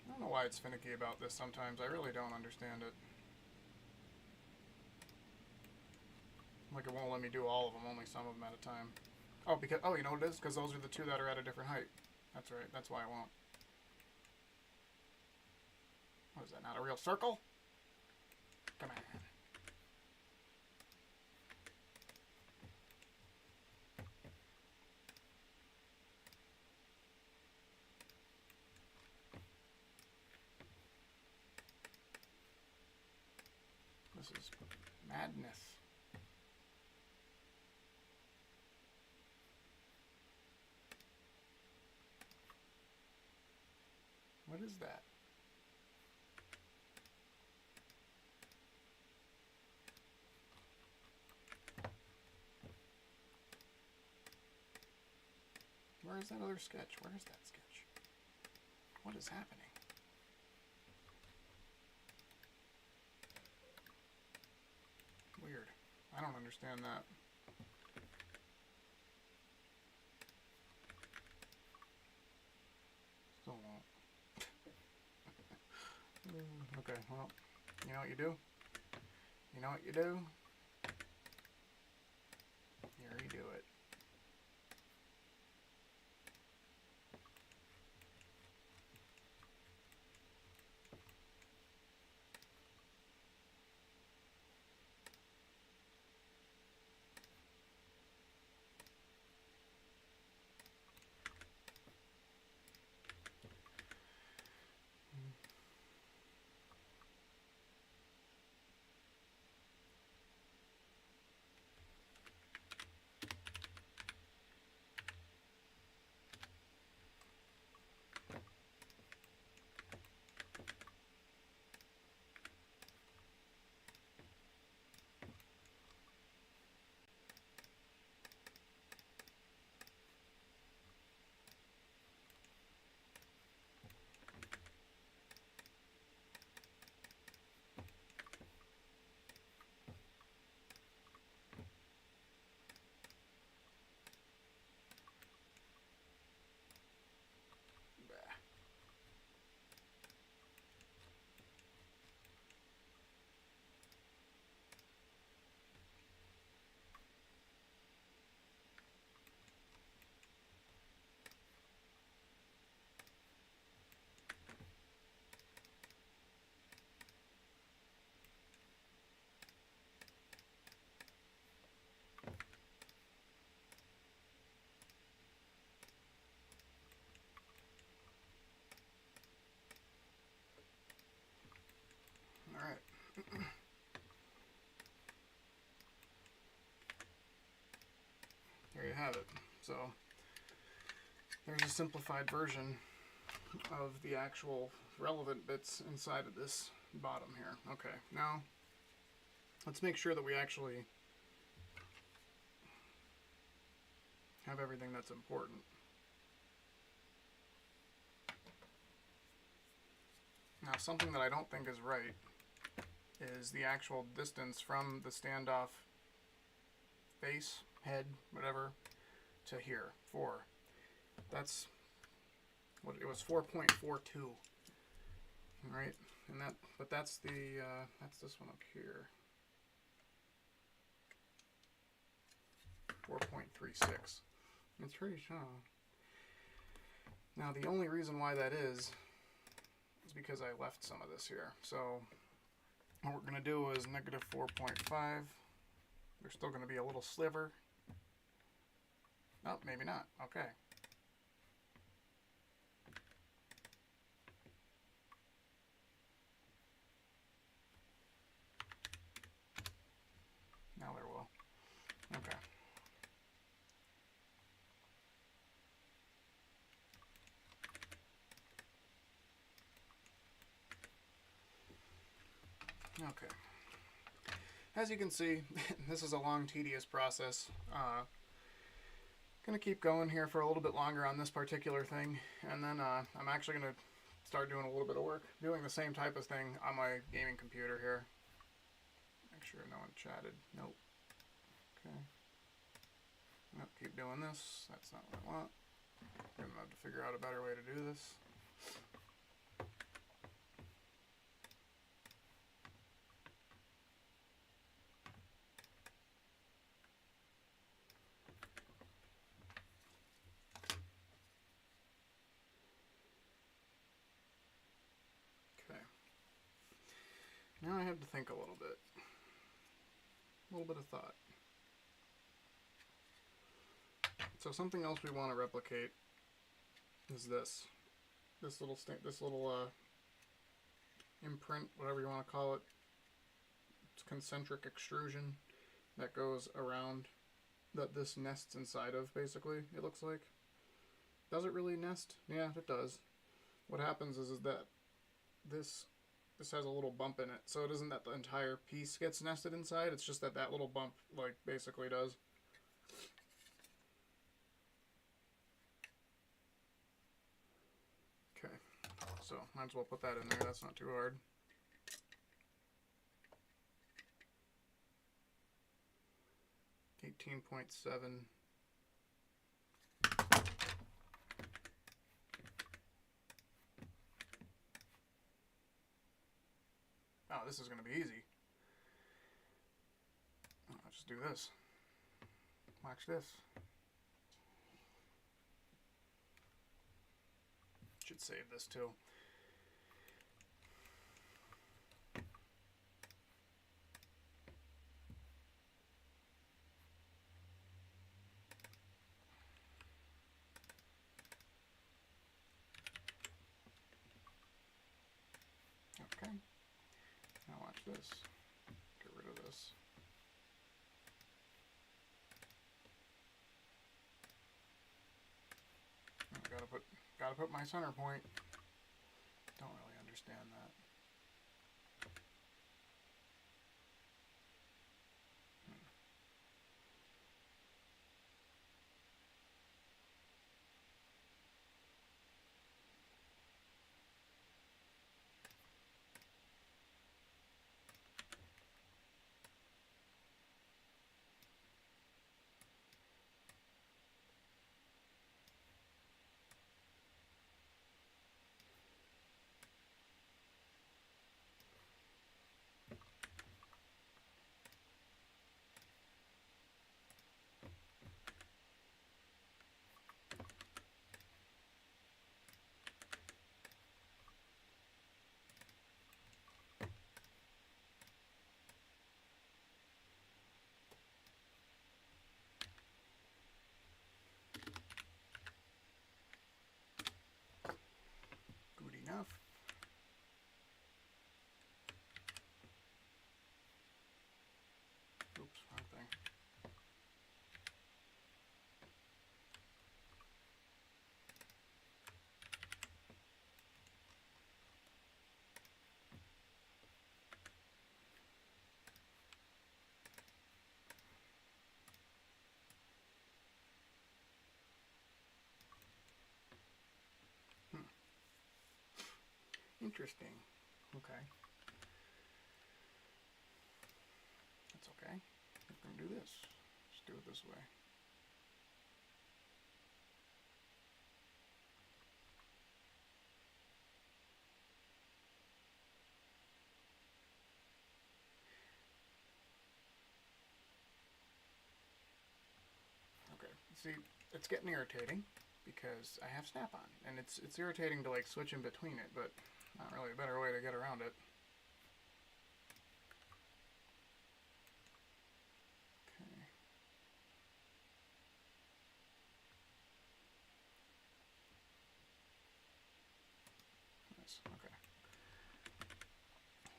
I don't know why it's finicky about this sometimes. I really don't understand it. Like, it won't let me do all of them, only some of them at a time. Oh, you know what it is? Because those are the two that are at a different height. That's right, that's why I won't. What is that, not a real circle? Come on. This is madness. What is that? Where is that other sketch? Where is that sketch? What is happening? Weird. I don't understand that. Still won't. Okay, well, you know what you do? You know what you do? You redo it. Alright. There you have it. So, there's a simplified version of the actual relevant bits inside of this bottom here. Okay, now let's make sure that we actually have everything that's important. Now, something that I don't think is right is the actual distance from the standoff face, head, whatever, to here. 4. That's what it was, 4.42. Right? And that, but that's the that's this one up here. 4.36. It's pretty strong. Now the only reason why that is because I left some of this here. So what we're going to do is negative 4.5. There's still going to be a little sliver. Oh, maybe not. Okay. Now there will. Okay. Okay. As you can see, this is a long, tedious process. Gonna keep going here for a little bit longer on this particular thing, and then I'm actually gonna start doing a little bit of work, doing the same type of thing on my gaming computer here. Make sure no one chatted. Nope. Okay. Nope, keep doing this. That's not what I want. I'm gonna have to figure out a better way to do this. Now I have to think a little bit. A little bit of thought. So something else we want to replicate is this. This little imprint, whatever you want to call it. It's concentric extrusion that goes around, that this nests inside of, basically, it looks like. Does it really nest? Yeah, it does. What happens is that this has a little bump in it, so it isn't that the entire piece gets nested inside, it's just that that little bump, like, basically does. Okay, so might as well put that in there, that's not too hard. $18.7. Oh, this is going to be easy. I'll just do this. Watch this. Should save this too. Okay. Now watch this. Get rid of this. Gotta put my center point. Don't really understand that. Good enough. Oops, wrong thing. Interesting. Okay. That's okay. We're going to do this. Just do it this way. Okay. See, it's getting irritating because I have snap-on, and it's irritating to like switch in between it, but not really a better way to get around it. Okay. Nice. Okay.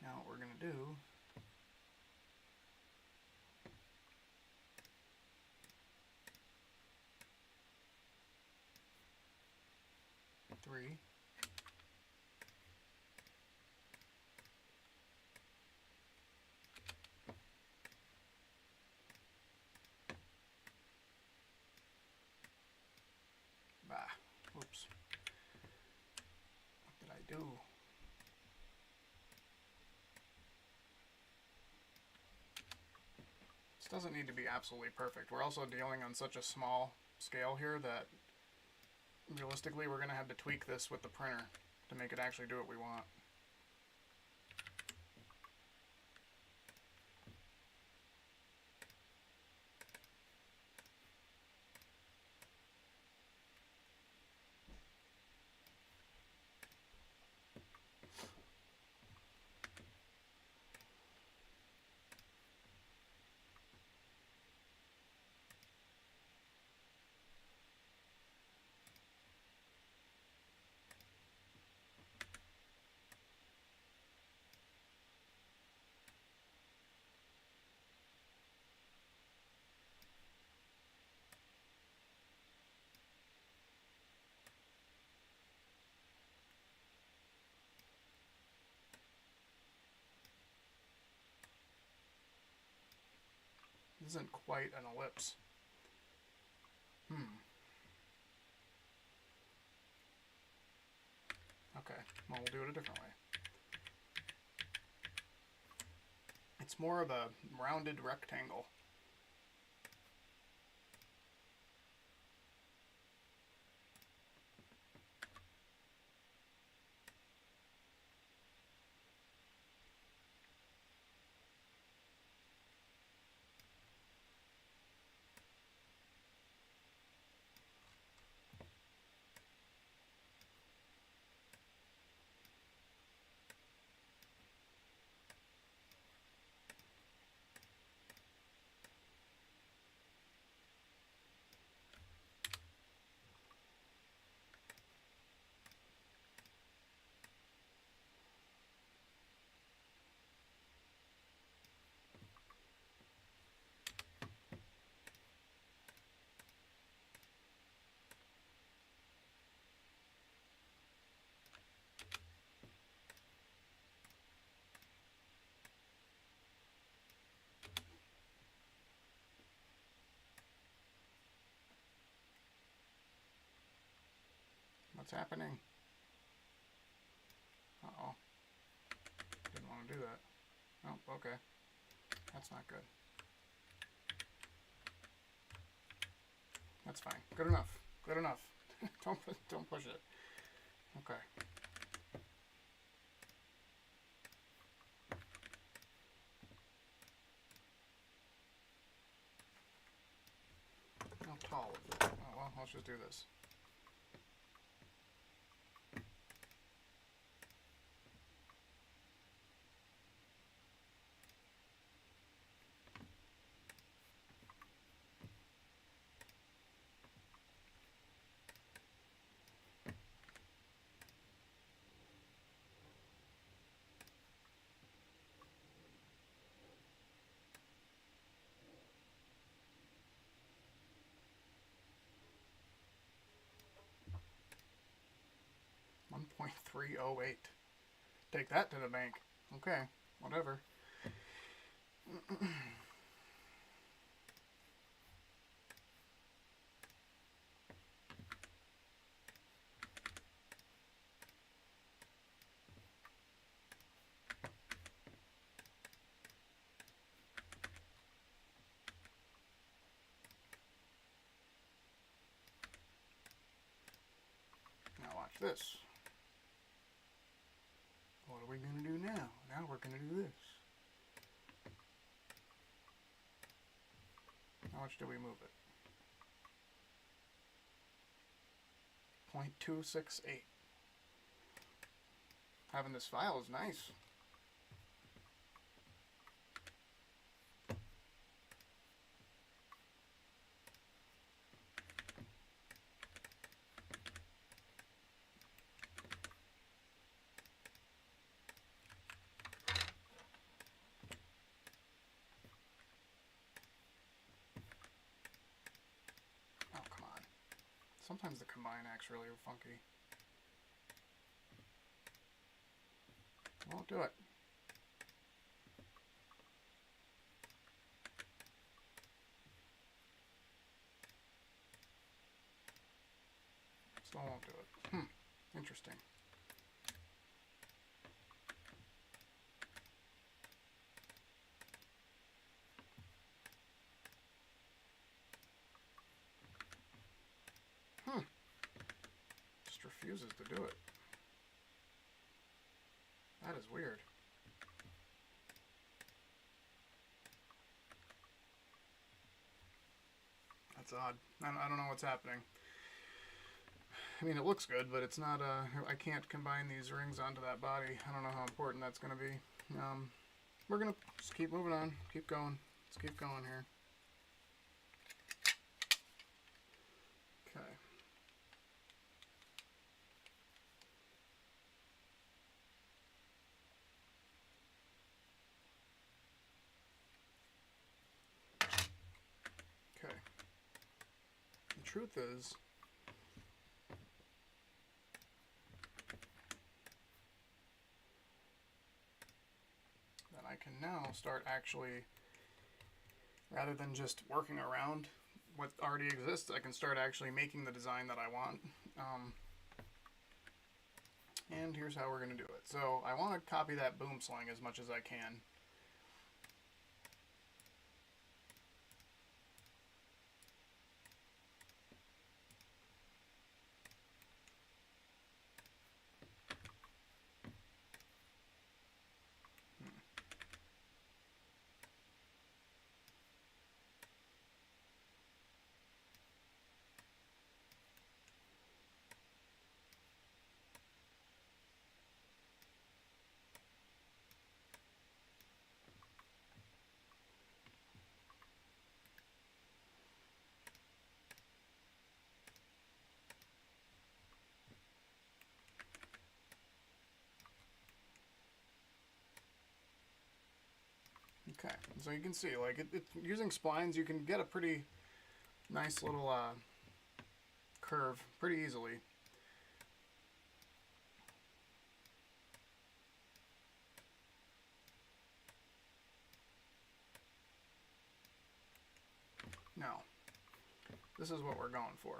Now what we're gonna do three. Bah. Oops. What did I do? This doesn't need to be absolutely perfect. We're also dealing on such a small scale here that realistically we're going to have to tweak this with the printer to make it actually do what we want. This isn't quite an ellipse. Okay, well, we'll do it a different way. It's more of a rounded rectangle. What's happening? Uh-oh. Didn't want to do that. Oh, okay. That's not good. That's fine. Good enough. Good enough. don't push it. Okay. How tall is it? Oh, well, let's just do this. .308. Take that to the bank. Okay, whatever. this. What are we going to do now? Now we're going to do this. How much do we move it? 0.268. Having this file is nice. Sometimes the combine acts really funky. Won't do it. Still won't do it. Interesting. Just refuses to do it. That is weird. That's odd. I don't know what's happening. I mean, it looks good, but it's not, I can't combine these rings onto that body. I don't know how important that's going to be. We're going to just keep moving on. Keep going. Let's keep going here. Okay. Okay. The truth is, that I can now start actually, rather than just working around what already exists, I can start actually making the design that I want. And here's how we're going to do it. So I want to copy that boom sling as much as I can. Okay, so you can see, like, using splines, you can get a pretty nice little curve pretty easily. Now, this is what we're going for.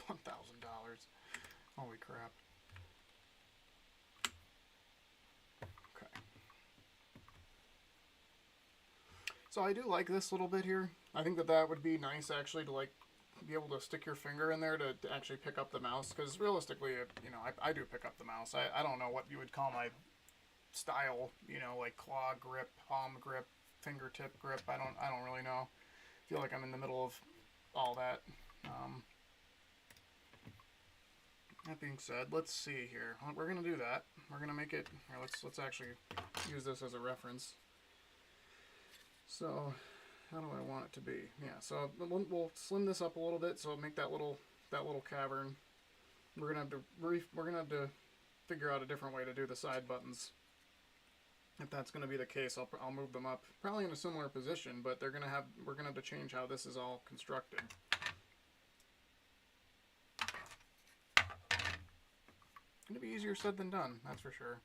$1,000. Holy crap. Okay. So I do like this little bit here. I think that that would be nice actually to like be able to stick your finger in there to actually pick up the mouse, because realistically, you know, I do pick up the mouse. I don't know what you would call my style, you know, like claw grip, palm grip, fingertip grip. I don't really know. I feel like I'm in the middle of all that. That being said, let's see here. We're gonna do that. We're gonna make it. Here, let's actually use this as a reference. So, how do I want it to be? Yeah. So we'll slim this up a little bit. So make that little cavern. We're gonna have to figure out a different way to do the side buttons. If that's gonna be the case, I'll move them up probably in a similar position, but we're gonna have to change how this is all constructed. It'll be easier said than done, that's for sure.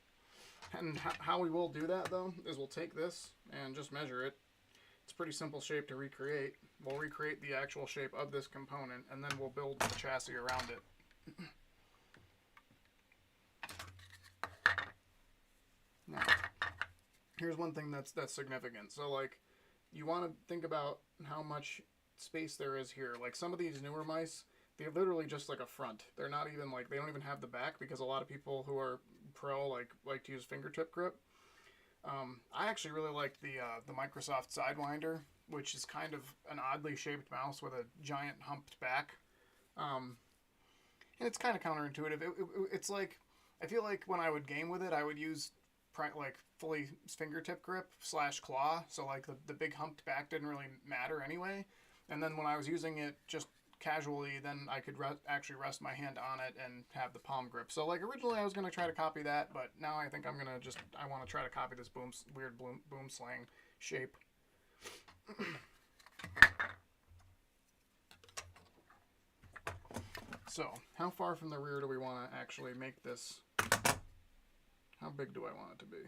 And how we will do that, though, is we'll take this and just measure it. It's a pretty simple shape to recreate. We'll recreate the actual shape of this component, and then we'll build the chassis around it. Now, here's one thing that's significant. So like, you want to think about how much space there is here. Like some of these newer mice, they're literally just like a front. They're not even like, they don't even have the back, because a lot of people who are pro like to use fingertip grip. I actually really like the Microsoft Sidewinder, which is kind of an oddly shaped mouse with a giant humped back. And it's kind of counterintuitive. It's like, I feel like when I would game with it, I would use like fully fingertip grip / claw. So like the big humped back didn't really matter anyway. And then when I was using it just casually, then I could actually rest my hand on it and have the palm grip. So like originally I was going to try to copy that, but now I think I'm going to I want to try to copy this weird boom slang shape. So how far from the rear do we want to actually make this? How big do I want it to be?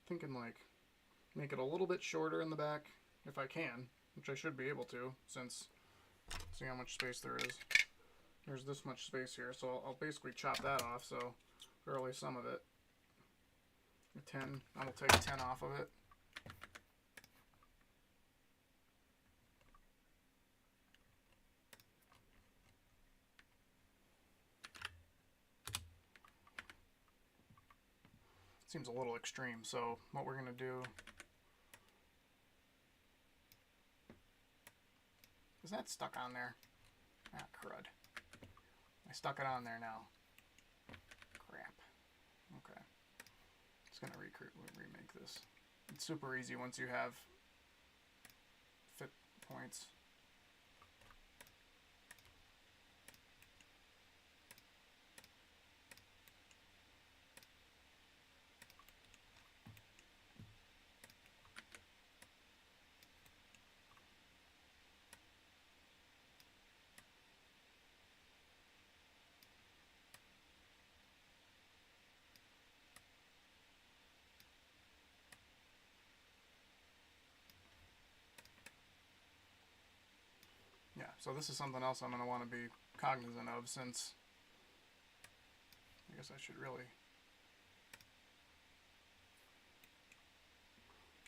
Thinking like make it a little bit shorter in the back if I can, which I should be able to, since see how much space there is. There's this much space here, so I'll basically chop that off, so barely some of it. A 10, I will take 10 off of it. Seems a little extreme, so what we're going to do... Is that stuck on there? Ah, crud. I stuck it on there now. Crap. Okay. Just going to remake this. It's super easy once you have fit points. Yeah, so this is something else I'm going to want to be cognizant of, since I guess I should really...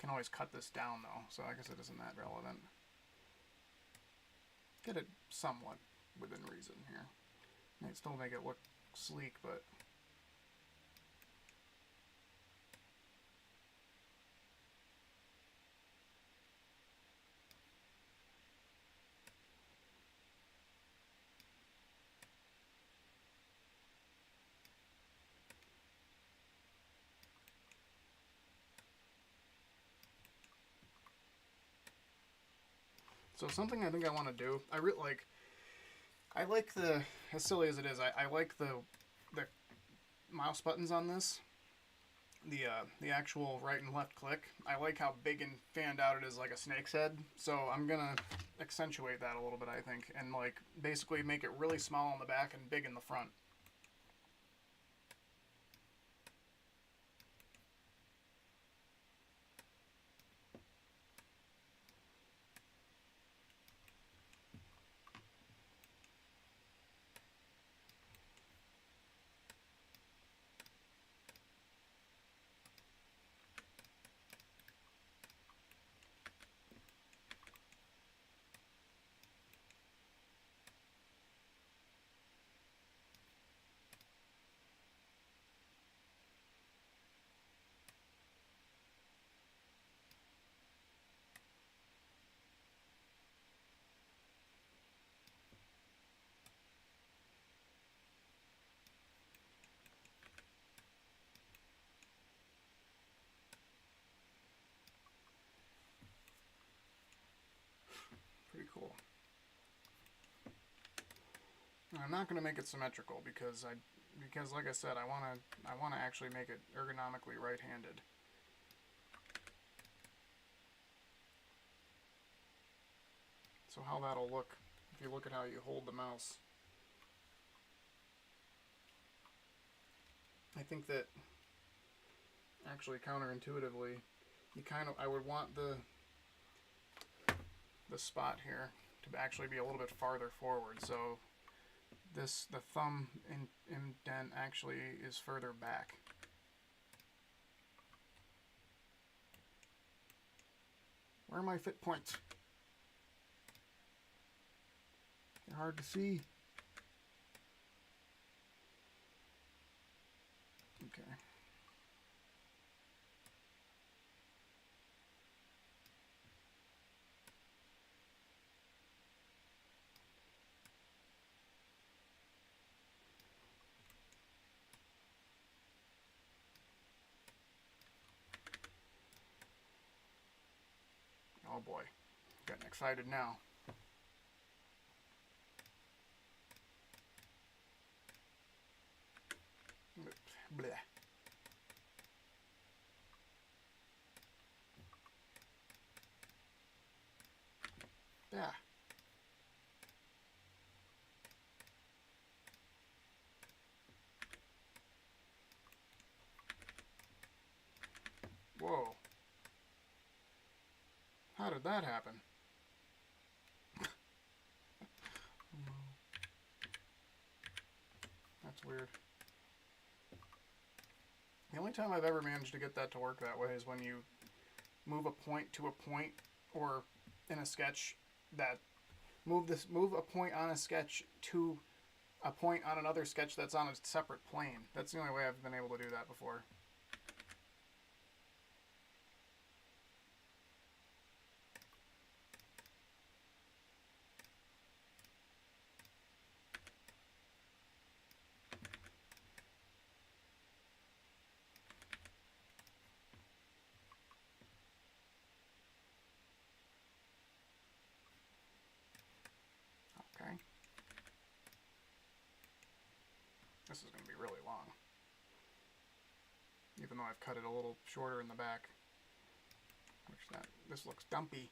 Can always cut this down though, so I guess it isn't that relevant. Get it somewhat within reason here. Might still make it look sleek, but... So something I think I want to do, I like the, as silly as it is, I like the mouse buttons on this. The actual right and left click. I like how big and fanned out it is, like a snake's head. So I'm gonna accentuate that a little bit, I think, and like basically make it really small on the back and big in the front. Pretty cool. I'm not going to make it symmetrical because like I said, I want to actually make it ergonomically right-handed. So how that'll look if you look at how you hold the mouse. I think that actually counterintuitively, I would want the spot here to actually be a little bit farther forward. So the thumb indent actually is further back. Where are my fit points? They're hard to see. Okay. Oh boy, getting excited now. Blech. Yeah. Whoa. How did that happen? That's weird. The only time I've ever managed to get that to work that way is when you move a point to a point, or in a sketch that move a point on a sketch to a point on another sketch that's on a separate plane. That's the only way I've been able to do that before. Okay. This is going to be really long. Even though I've cut it a little shorter in the back. This looks dumpy.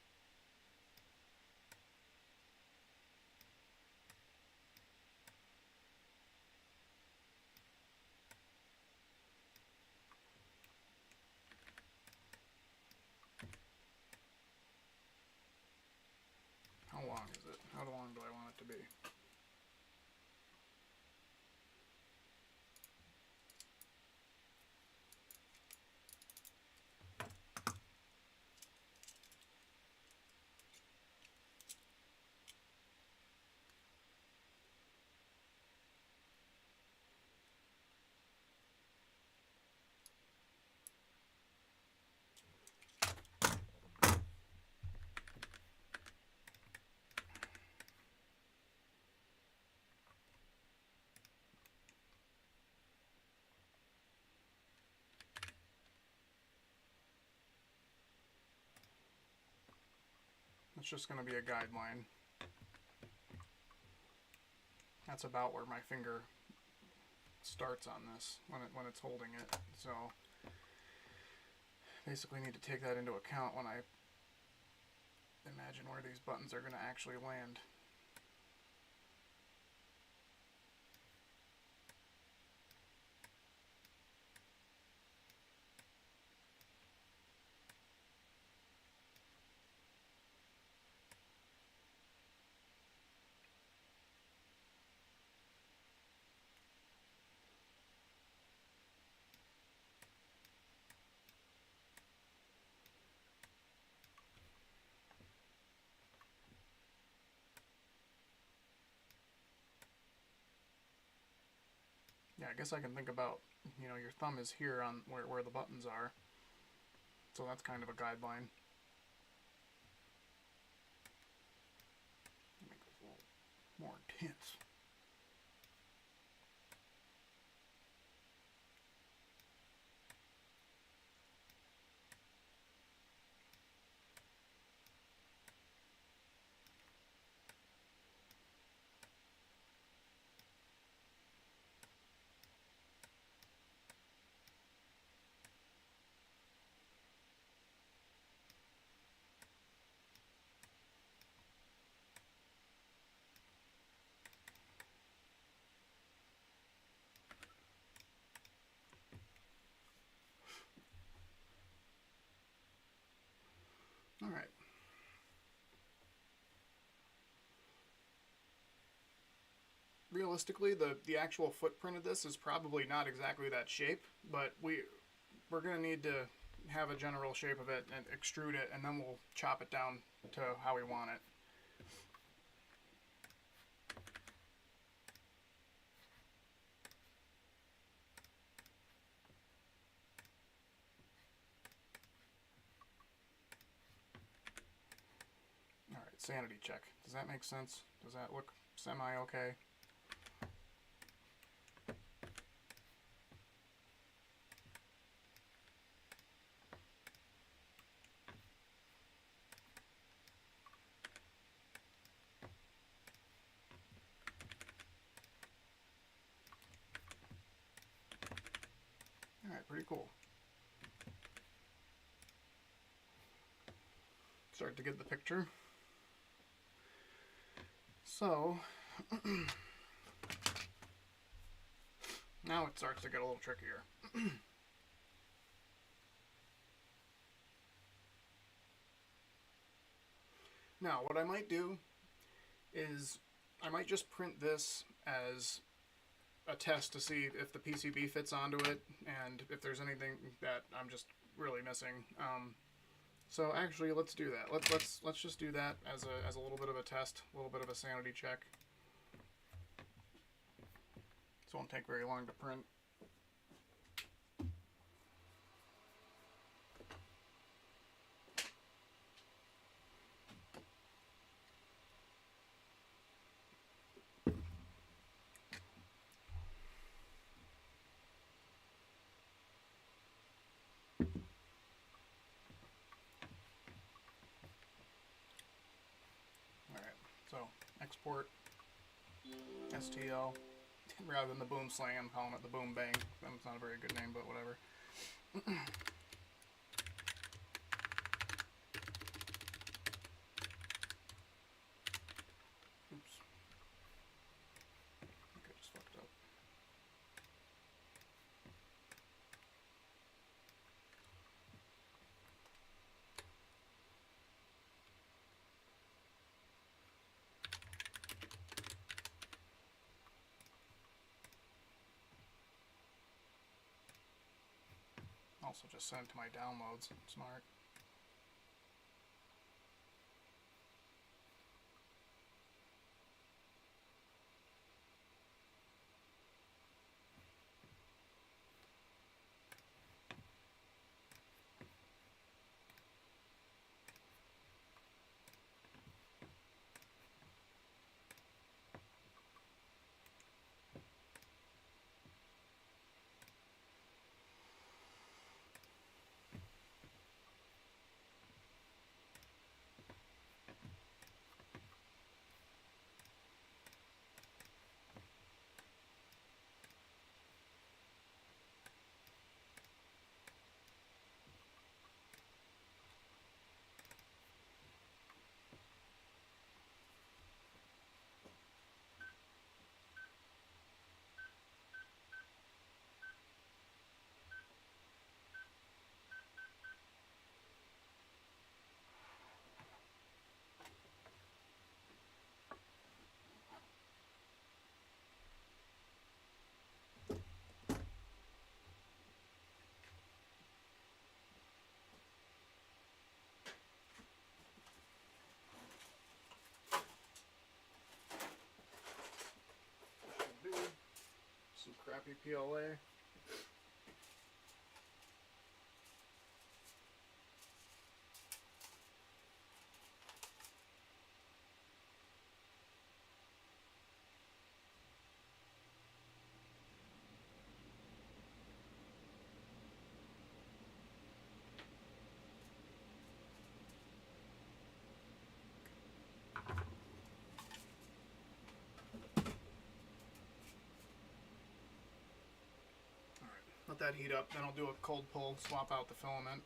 How long is it? How long do I want it to be? It's just going to be a guideline. That's about where my finger starts on this when it's holding it. So basically need to take that into account when I imagine where these buttons are going to actually land. Yeah, I guess I can think about, you know, your thumb is here on where the buttons are. So that's kind of a guideline. Make this a little more intense. All right. realistically, the actual footprint of this is probably not exactly that shape, but we're gonna need to have a general shape of it and extrude it, and then we'll chop it down to how we want it. All right, sanity check. Does that make sense? Does that look semi-okay? Alright, pretty cool. Start to get the picture. So, now it starts to get a little trickier. Now, what I might do is I might just print this as a test to see if the PCB fits onto it and if there's anything that I'm just really missing. So actually, let's do that. Let's just do that as a little bit of a test, a little bit of a sanity check. This won't take very long to print. So, export STL, rather than the boom slang, I'm calling it the boom bang. That's not a very good name, but whatever. Oops. Okay, just fucked up. Also just send it to my downloads. Smart. Some crappy PLA. Let that heat up, then I'll do a cold pull, swap out the filament.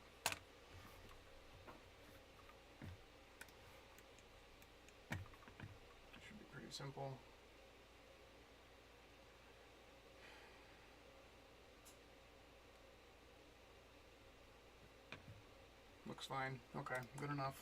Should be pretty simple. Looks fine. Okay, good enough.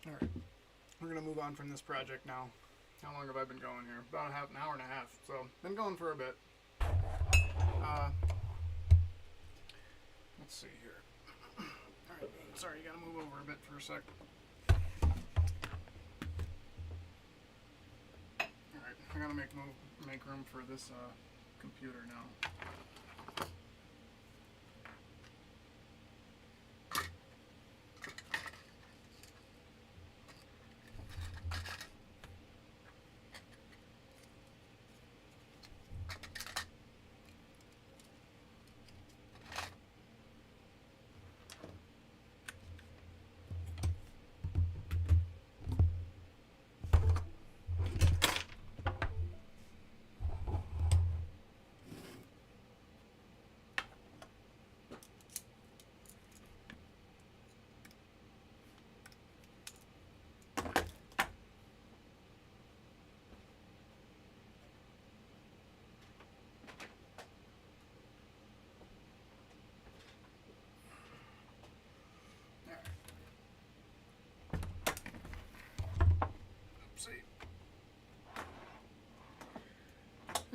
Alright, we're going to move on from this project now. How long have I been going here? About an hour and a half, so been going for a bit. Let's see here. Alright, sorry, you gotta move over a bit for a sec. Alright, I gotta make room for this computer now.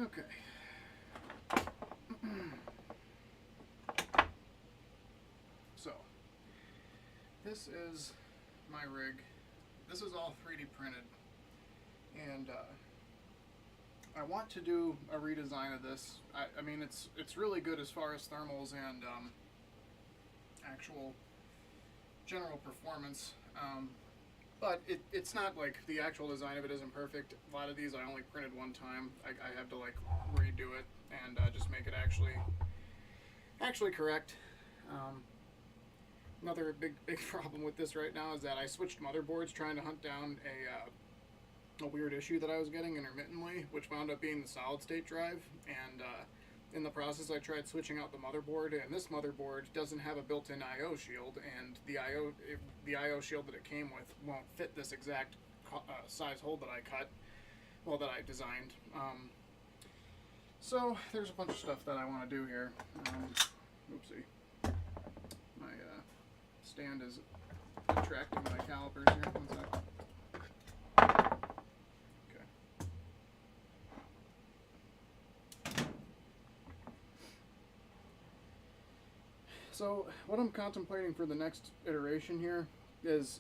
Okay. So, this is my rig. This is all 3D printed. And I want to do a redesign of this. I mean, it's really good as far as thermals and actual general performance. But it's not like the actual design of it isn't perfect. A lot of these I only printed one time. I have to like redo it and just make it actually correct. Another big problem with this right now is that I switched motherboards trying to hunt down a weird issue that I was getting intermittently, which wound up being the solid state drive. And in the process, I tried switching out the motherboard, and this motherboard doesn't have a built-in I/O shield, and the I/O shield that it came with won't fit this exact size hole that I cut, well, that I designed. So there's a bunch of stuff that I want to do here. Oopsie, my stand is attracting my calipers here. One sec. So what I'm contemplating for the next iteration here is,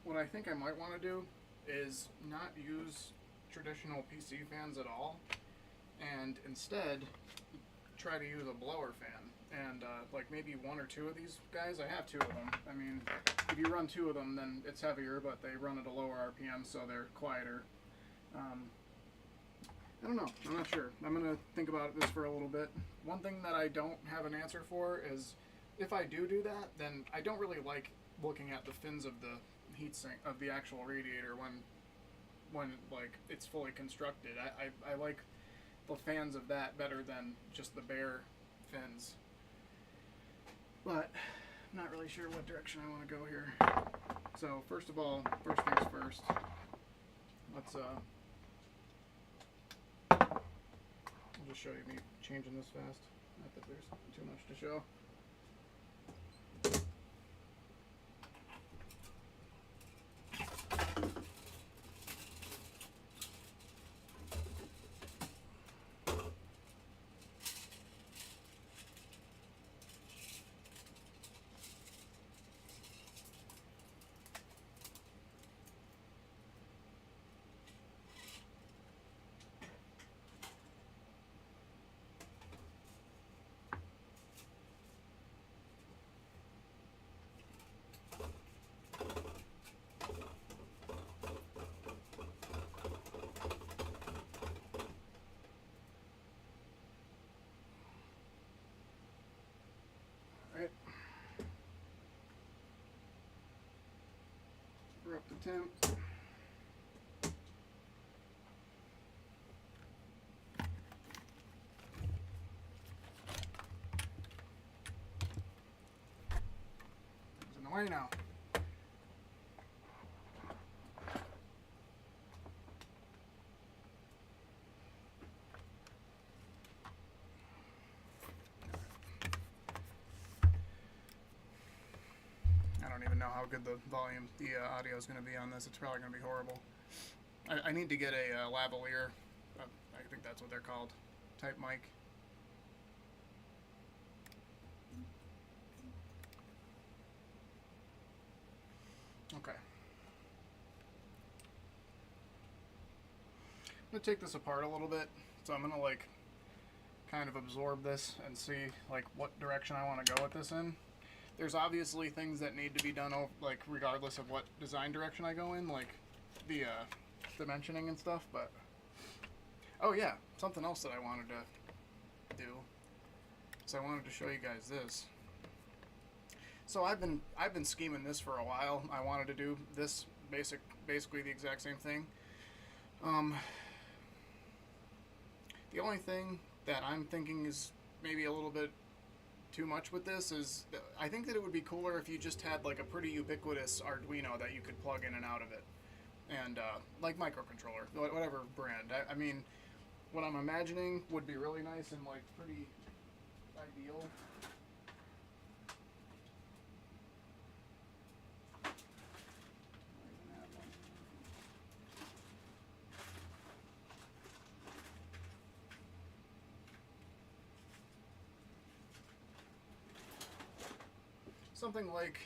what I think I might want to do is not use traditional PC fans at all, and instead try to use a blower fan. And like maybe one or two of these guys, I have two of them. I mean, if you run two of them, then it's heavier, but they run at a lower RPM, so they're quieter. I don't know. I'm not sure. I'm going to think about this for a little bit. One thing that I don't have an answer for is, if I do that, then I don't really like looking at the fins of the heatsink of the actual radiator when like it's fully constructed. I like the fans of that better than just the bare fins. But I'm not really sure what direction I want to go here. So first of all, first things first. Let's I'll just show you me changing this fast. Not that there's too much to show. We're up to temp. It's in the way now. don't even know how good the audio is going to be on this. It's probably going to be horrible. I need to get a lavalier, I think that's what they're called, type mic. Okay. I'm going to take this apart a little bit. So I'm going to like kind of absorb this and see like what direction I want to go with this in. There's obviously things that need to be done like regardless of what design direction I go in, like the dimensioning and stuff, but oh yeah, something else that I wanted to do. So I wanted to show you guys this. So I've been scheming this for a while. I wanted to do this basically the exact same thing. The only thing that I'm thinking is maybe a little bit too much with this is I think that it would be cooler if you just had like a pretty ubiquitous Arduino that you could plug in and out of it, and like microcontroller, whatever brand. I mean, what I'm imagining would be really nice and like pretty ideal. Something like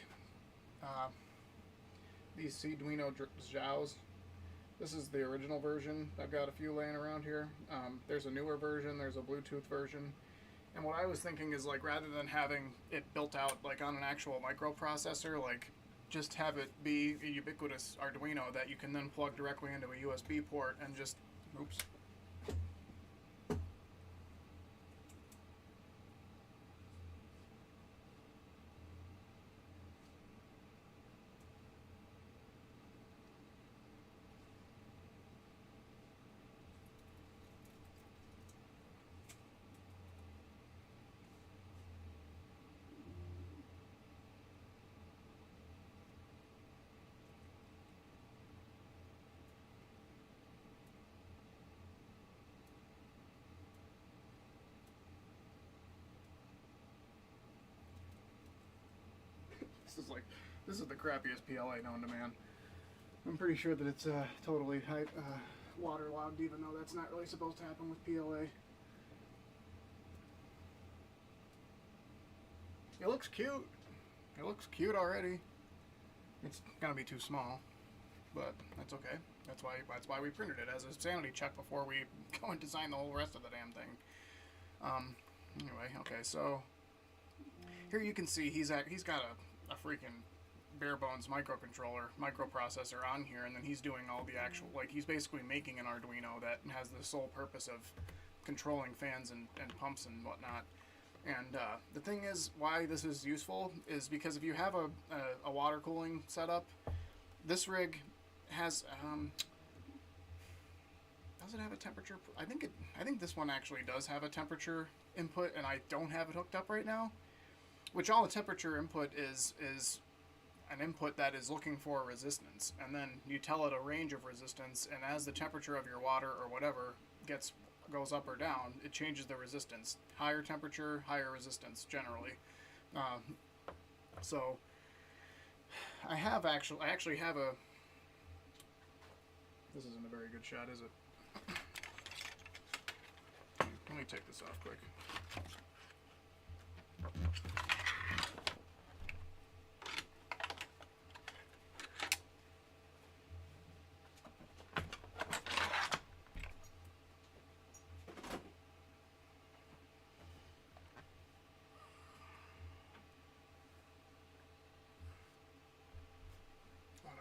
these Arduino Zhaos. This is the original version. I've got a few laying around here. There's a newer version, there's a Bluetooth version. And what I was thinking is like rather than having it built out like on an actual microprocessor, like just have it be a ubiquitous Arduino that you can then plug directly into a USB port and just, oops. This is the crappiest PLA known to man. I'm pretty sure that it's totally waterlogged, even though that's not really supposed to happen with PLA. It looks cute. It looks cute already. It's gonna be too small, but that's okay. That's why we printed it as a sanity check before we go and design the whole rest of the damn thing. Anyway, okay, so here you can see he's got a freaking bare bones microprocessor on here, and then he's doing all the actual, like he's basically making an Arduino that has the sole purpose of controlling fans and pumps and whatnot. And the thing is, why this is useful is because if you have a water cooling setup, this rig has does it have a temperature? I think this one actually does have a temperature input, and I don't have it hooked up right now. Which all the temperature input is an input that is looking for resistance, and then you tell it a range of resistance, and as the temperature of your water or whatever goes up or down, it changes the resistance. Higher temperature, higher resistance generally. So I actually have a. This isn't a very good shot, is it? Let me take this off quick.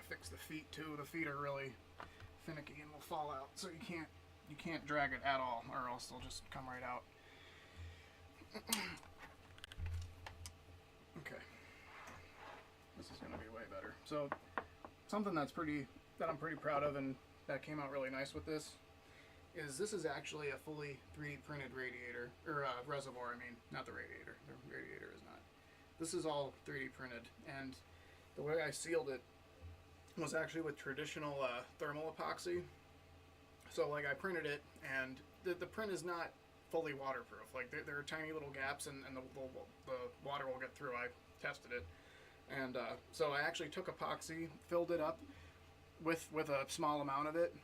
Fix the feet too. The feet are really finicky and will fall out, so you can't drag it at all, or else they'll just come right out. Okay, this is gonna be way better. So something that I'm pretty proud of, and that came out really nice with this is actually a fully 3D printed radiator, or reservoir. I mean, not the radiator. The radiator is not. This is all 3D printed, and the way I sealed it was actually with traditional thermal epoxy. So like I printed it, and the print is not fully waterproof. Like there are tiny little gaps, and the water will get through. I tested it. And so I actually took epoxy, filled it up with a small amount of it,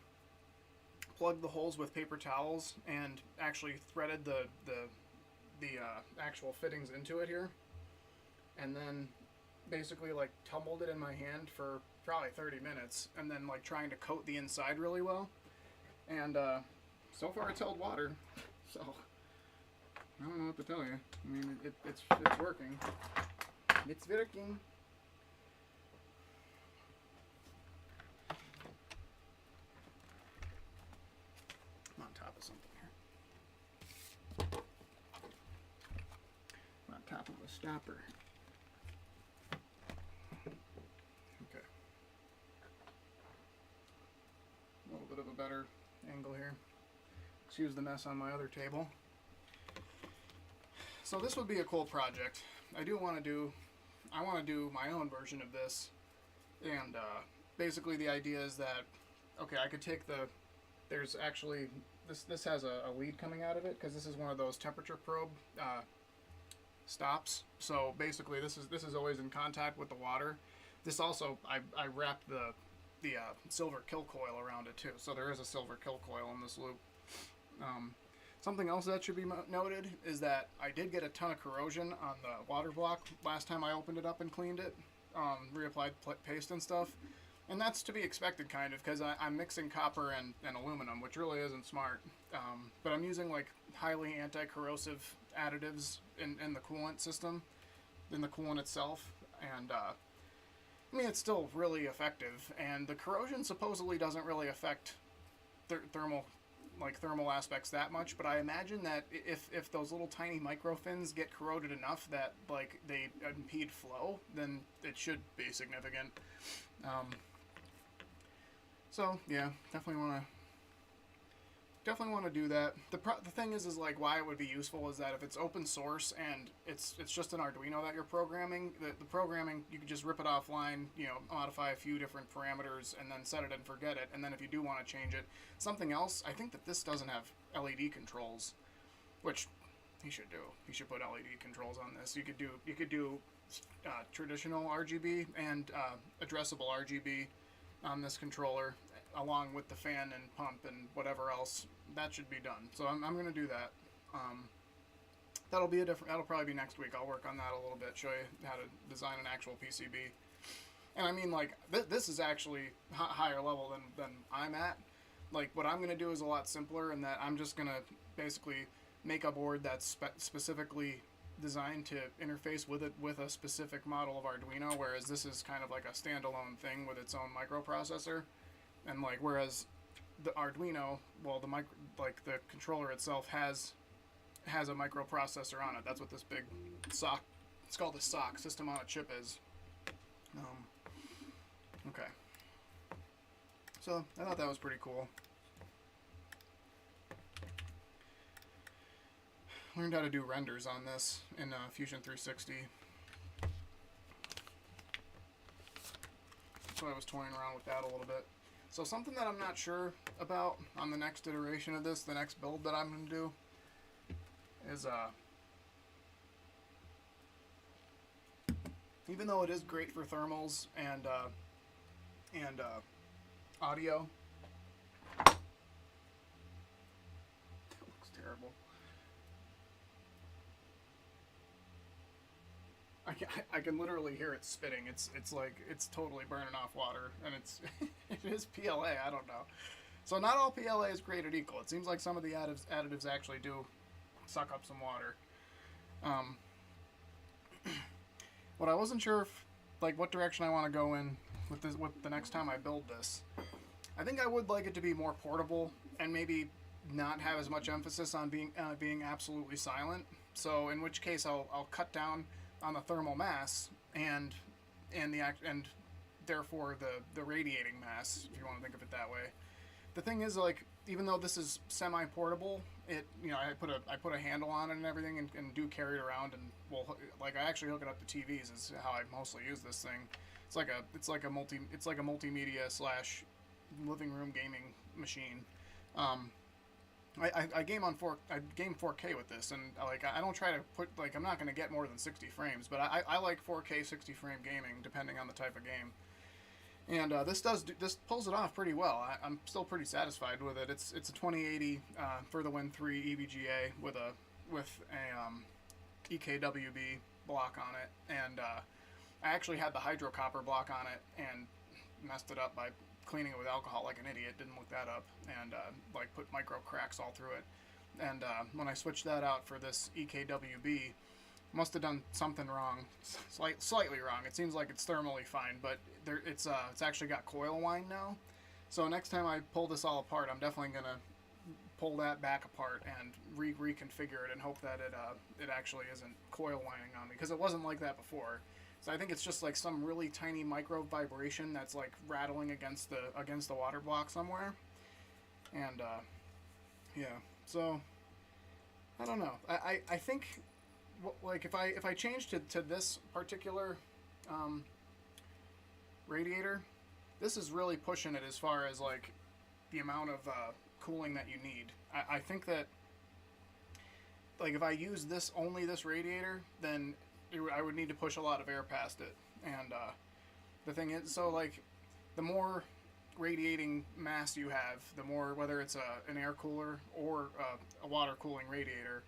plugged the holes with paper towels, and actually threaded the actual fittings into it here, and then basically like tumbled it in my hand for probably 30 minutes, and then like trying to coat the inside really well. And so far it's held water, so I don't know what to tell you. I mean, it's working. It's working. I'm on top of something here. I'm on top of a stopper. Okay. A little bit of a better angle here. Excuse the mess on my other table. So this would be a cool project. I want to do my own version of this, and basically the idea is that, okay, I could take there's actually, this has a lead coming out of it, because this is one of those temperature probe stops. So basically this is always in contact with the water. This also, I wrapped the silver kill coil around it too, so there is a silver kill coil in this loop. Something else that should be noted is that I did get a ton of corrosion on the water block last time I opened it up and cleaned it, reapplied paste and stuff, and that's to be expected kind of, because I'm mixing copper and aluminum, which really isn't smart, but I'm using like highly anti-corrosive additives in the coolant system, in the coolant itself, and I mean, it's still really effective, and the corrosion supposedly doesn't really affect thermal aspects that much, but I imagine that if those little tiny microfins get corroded enough that like they impede flow, then it should be significant. So yeah, definitely want to do that. The thing is like why it would be useful is that if it's open source and it's just an Arduino that you're programming, the programming, you can just rip it offline, you know, modify a few different parameters and then set it and forget it. And then if you do want to change it, something else, I think that this doesn't have LED controls, which he should do. He should put LED controls on this. You could do traditional RGB and addressable RGB on this controller, along with the fan and pump and whatever else. That should be done. So I'm going to do that. That'll probably be next week. I'll work on that a little bit, show you how to design an actual PCB. And I mean, like, this is actually higher level than I'm at. Like, what I'm going to do is a lot simpler in that I'm just going to basically make a board that's specifically designed to interface with a specific model of Arduino, whereas this is kind of like a standalone thing with its own microprocessor. And like, whereas the Arduino, well, the controller itself has a microprocessor on it. That's what this big SOC, it's called a SOC, system on a chip, is. Okay. So I thought that was pretty cool. Learned how to do renders on this in Fusion 360. So I was toying around with that a little bit. So something that I'm not sure about on the next iteration of this, the next build that I'm going to do, is even though it is great for thermals and audio, that looks terrible. I can literally hear it spitting. It's like it's totally burning off water, and it is PLA. I don't know. So not all PLA is created equal. It seems like some of the additives actually do suck up some water. What I wasn't sure if, like, what direction I want to go in with this, with the next time I build this. I think I would like it to be more portable and maybe not have as much emphasis on being absolutely silent. So in which case I'll cut down on the thermal mass and therefore the radiating mass, if you want to think of it that way. The thing is, like, even though this is semi-portable, it, you know, I put a handle on it and everything, and do carry it around, and well, like, I actually hook it up to TVs is how I mostly use this thing. It's like a multimedia / living room gaming machine. I game on I game 4K with this, and like I don't try to put like I'm not gonna get more than 60 frames, but I like 4K 60 frame gaming depending on the type of game. And this pulls it off pretty well. I'm still pretty satisfied with it. It's a 2080 for the Win 3 EVGA with a EKWB block on it, and I actually had the hydro copper block on it and messed it up by cleaning it with alcohol like an idiot. Didn't look that up, and like put micro cracks all through it. And when I switched that out for this EKWB, must have done something wrong, slightly wrong. It seems like it's thermally fine, but it's actually got coil wind now. So next time I pull this all apart, I'm definitely gonna pull that back apart and reconfigure it and hope that it actually isn't coil winding on me, because it wasn't like that before. So I think it's just like some really tiny micro vibration that's like rattling against the water block somewhere. And yeah, so I don't know. I think like if I change to this particular radiator, this is really pushing it as far as like the amount of cooling that you need. I think that like if I use only this radiator, then I would need to push a lot of air past it. And the thing is, so like the more radiating mass you have, the more, whether it's an air cooler or a water cooling radiator,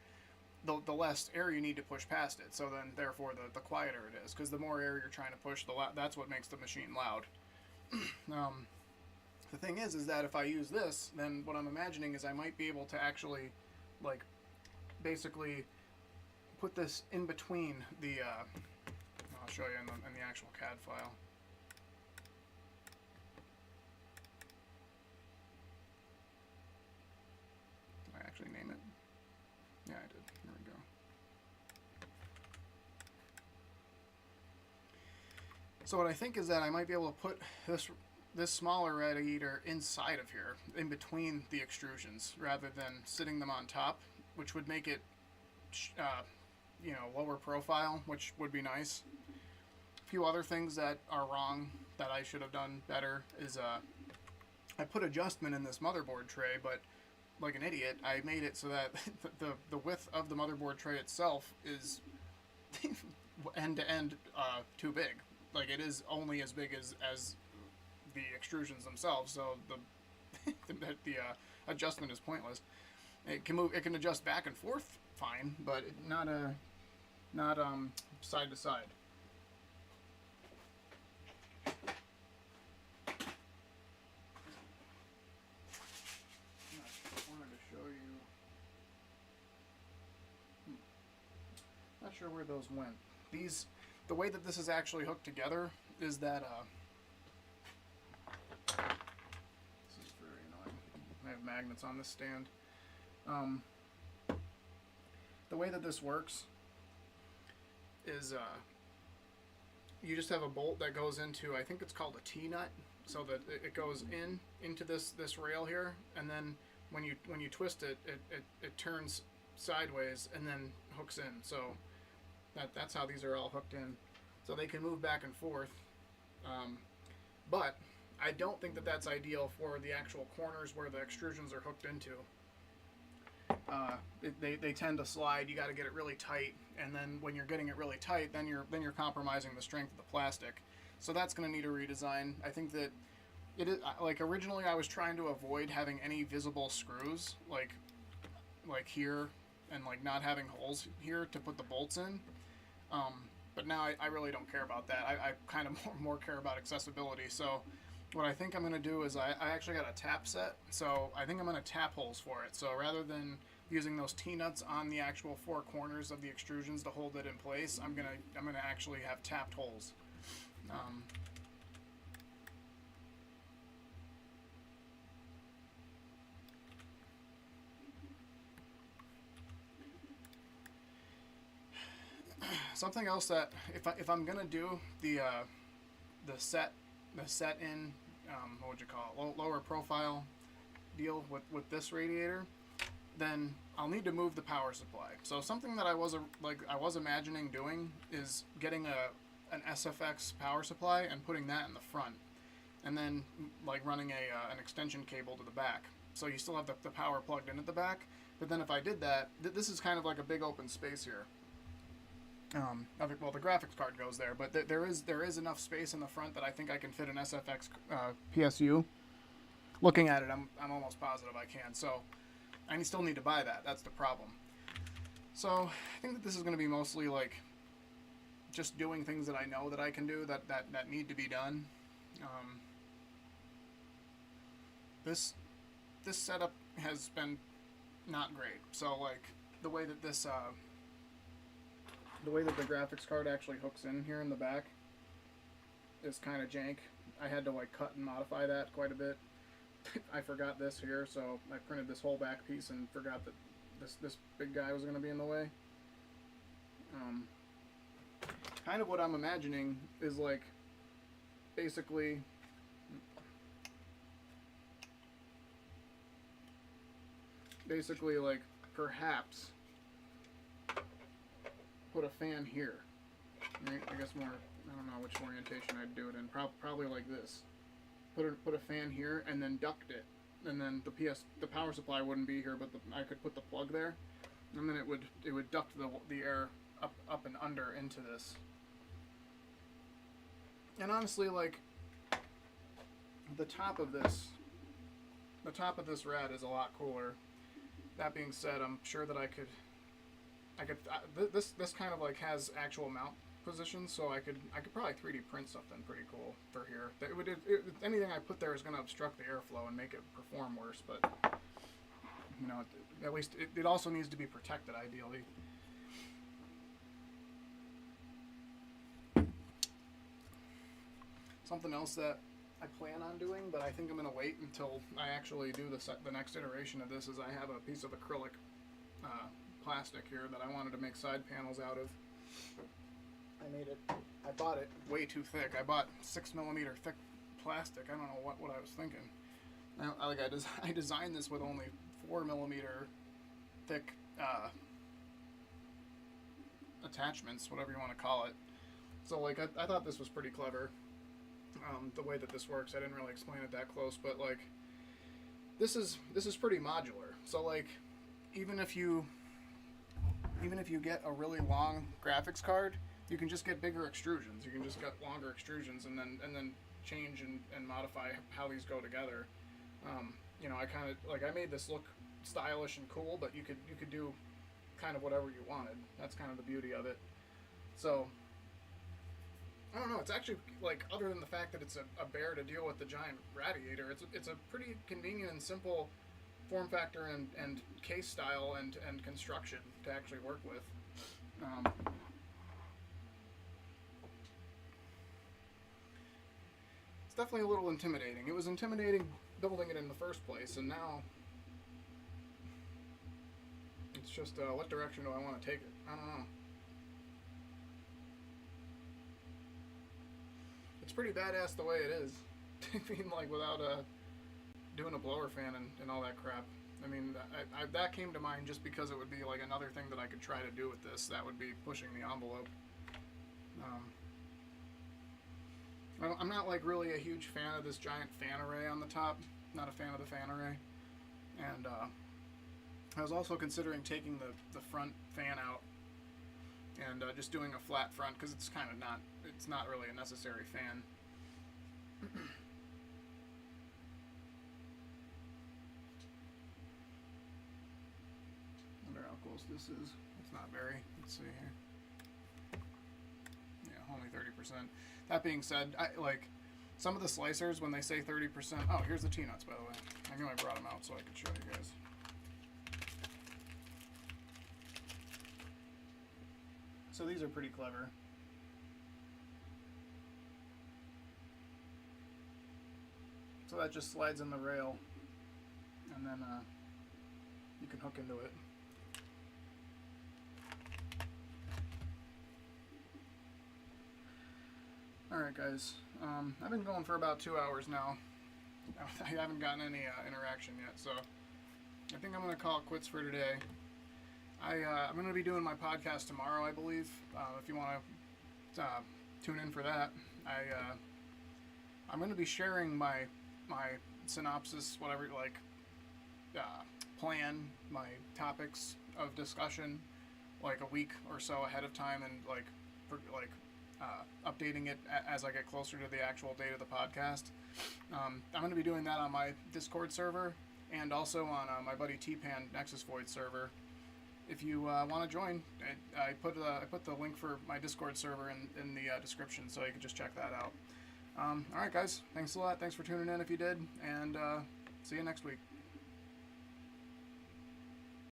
the less air you need to push past it. So then therefore the quieter it is, because the more air you're trying to push, that's what makes the machine loud. The thing is that if I use this, then what I'm imagining is I might be able to actually like basically put this in between the I'll show you in the actual CAD file. Did I actually name it? Yeah, I did. There we go. So what I think is that I might be able to put this smaller radiator inside of here, in between the extrusions, rather than sitting them on top, which would make it lower profile, which would be nice. A few other things that are wrong that I should have done better is I put adjustment in this motherboard tray, but like an idiot, I made it so that the width of the motherboard tray itself is end to end too big. Like it is only as big as the extrusions themselves, so the adjustment is pointless. It can adjust back and forth fine, but not side to side. I wanted to show you. Not sure where those went. The way that this is actually hooked together is that this is very annoying. I have magnets on this stand. The way that this works is you just have a bolt that goes into, I think it's called a T-nut, so that it goes into this rail here, and then when you twist it, it turns sideways and then hooks in. So that's how these are all hooked in, so they can move back and forth. But I don't think that that's ideal for the actual corners where the extrusions are hooked into. They tend to slide. You got to get it really tight, and then when you're getting it really tight, then you're compromising the strength of the plastic. So that's going to need a redesign. I think that it is like originally I was trying to avoid having any visible screws like here, and like not having holes here to put the bolts in. But now I really don't care about that. I kind of more care about accessibility. So what I think I'm going to do is I actually got a tap set, so I think I'm going to tap holes for it. So rather than using those T-nuts on the actual four corners of the extrusions to hold it in place, I'm gonna actually have tapped holes. Something else that if I'm gonna do the set in what would you call it, lower profile deal with this radiator, then I'll need to move the power supply. So something that I was imagining doing is getting an SFX power supply and putting that in the front, and then like running an extension cable to the back. so you still have the power plugged in at the back. But then if I did that, this is kind of like a big open space here. Well, the graphics card goes there, but there is enough space in the front that I think I can fit an SFX PSU. Looking at it, I'm almost positive I can. So I still need to buy that. That's the problem. So I think that this is going to be mostly like just doing things that I know that I can do that need to be done. This setup has been not great. So like the way that this the way that the graphics card actually hooks in here in the back is kind of jank. I had to like cut and modify that quite a bit. I forgot this here, so I printed this whole back piece and forgot that this big guy was going to be in the way. Kind of what I'm imagining is like basically like perhaps put a fan here. Right? I guess more, I don't know which orientation I'd do it in. Probably like this. Put a fan here and then duct it, and then the power supply wouldn't be here, but I could put the plug there, and then it would duct the air up and under into this. And honestly, like the top of this rad is a lot cooler. That being said, I'm sure that this kind of like has actual mount positions, so I could probably 3D print something pretty cool for here. Anything I put there is going to obstruct the airflow and make it perform worse, but you know, at least it also needs to be protected ideally. Something else that I plan on doing, but I think I'm going to wait until I actually do the next iteration of this, is I have a piece of acrylic plastic here that I wanted to make side panels out of. I bought it way too thick. I bought 6mm thick plastic. I don't know what I was thinking. I designed this with only 4mm thick attachments, whatever you want to call it. So like I thought this was pretty clever. The way that this works, I didn't really explain it that close, but like this is pretty modular. So like even if you get a really long graphics card, you can just get bigger extrusions. You can just get longer extrusions and then change and modify how these go together. You know, I made this look stylish and cool, but you could do kind of whatever you wanted. That's kind of the beauty of it. So I don't know. It's actually, like, other than the fact that it's a bear to deal with the giant radiator, it's a pretty convenient and simple form factor and case style and construction to actually work with. It's definitely a little intimidating. It was intimidating building it in the first place, and now it's just what direction do I want to take it? I don't know. It's pretty badass the way it is. I mean, like, without doing a blower fan and all that crap. I mean, that came to mind just because it would be like another thing that I could try to do with this. That would be pushing the envelope. I'm not like really a huge fan of this giant fan array on the top. Not a fan of the fan array. And I was also considering taking the front fan out and just doing a flat front, because it's kind of not really a necessary fan. Wonder how close this is. It's not very. Let's see here. Yeah, only 30%. That being said, like some of the slicers, when they say 30%. Oh, here's the T-nuts, by the way. I knew I brought them out so I could show you guys. So these are pretty clever. So that just slides in the rail, and then you can hook into it. Alright guys, I've been going for about 2 hours now. I haven't gotten any interaction yet, so I think I'm going to call it quits for today. I'm going to be doing my podcast tomorrow, I believe. If you want to tune in for that, I'm going to be sharing my synopsis, whatever, like plan my topics of discussion like a week or so ahead of time, and updating it as I get closer to the actual date of the podcast. I'm going to be doing that on my Discord server and also on my buddy T-Pan Nexus Void server. If you want to join, I put the link for my Discord server in the description, so you can just check that out. All right, guys. Thanks a lot. Thanks for tuning in if you did, and see you next week.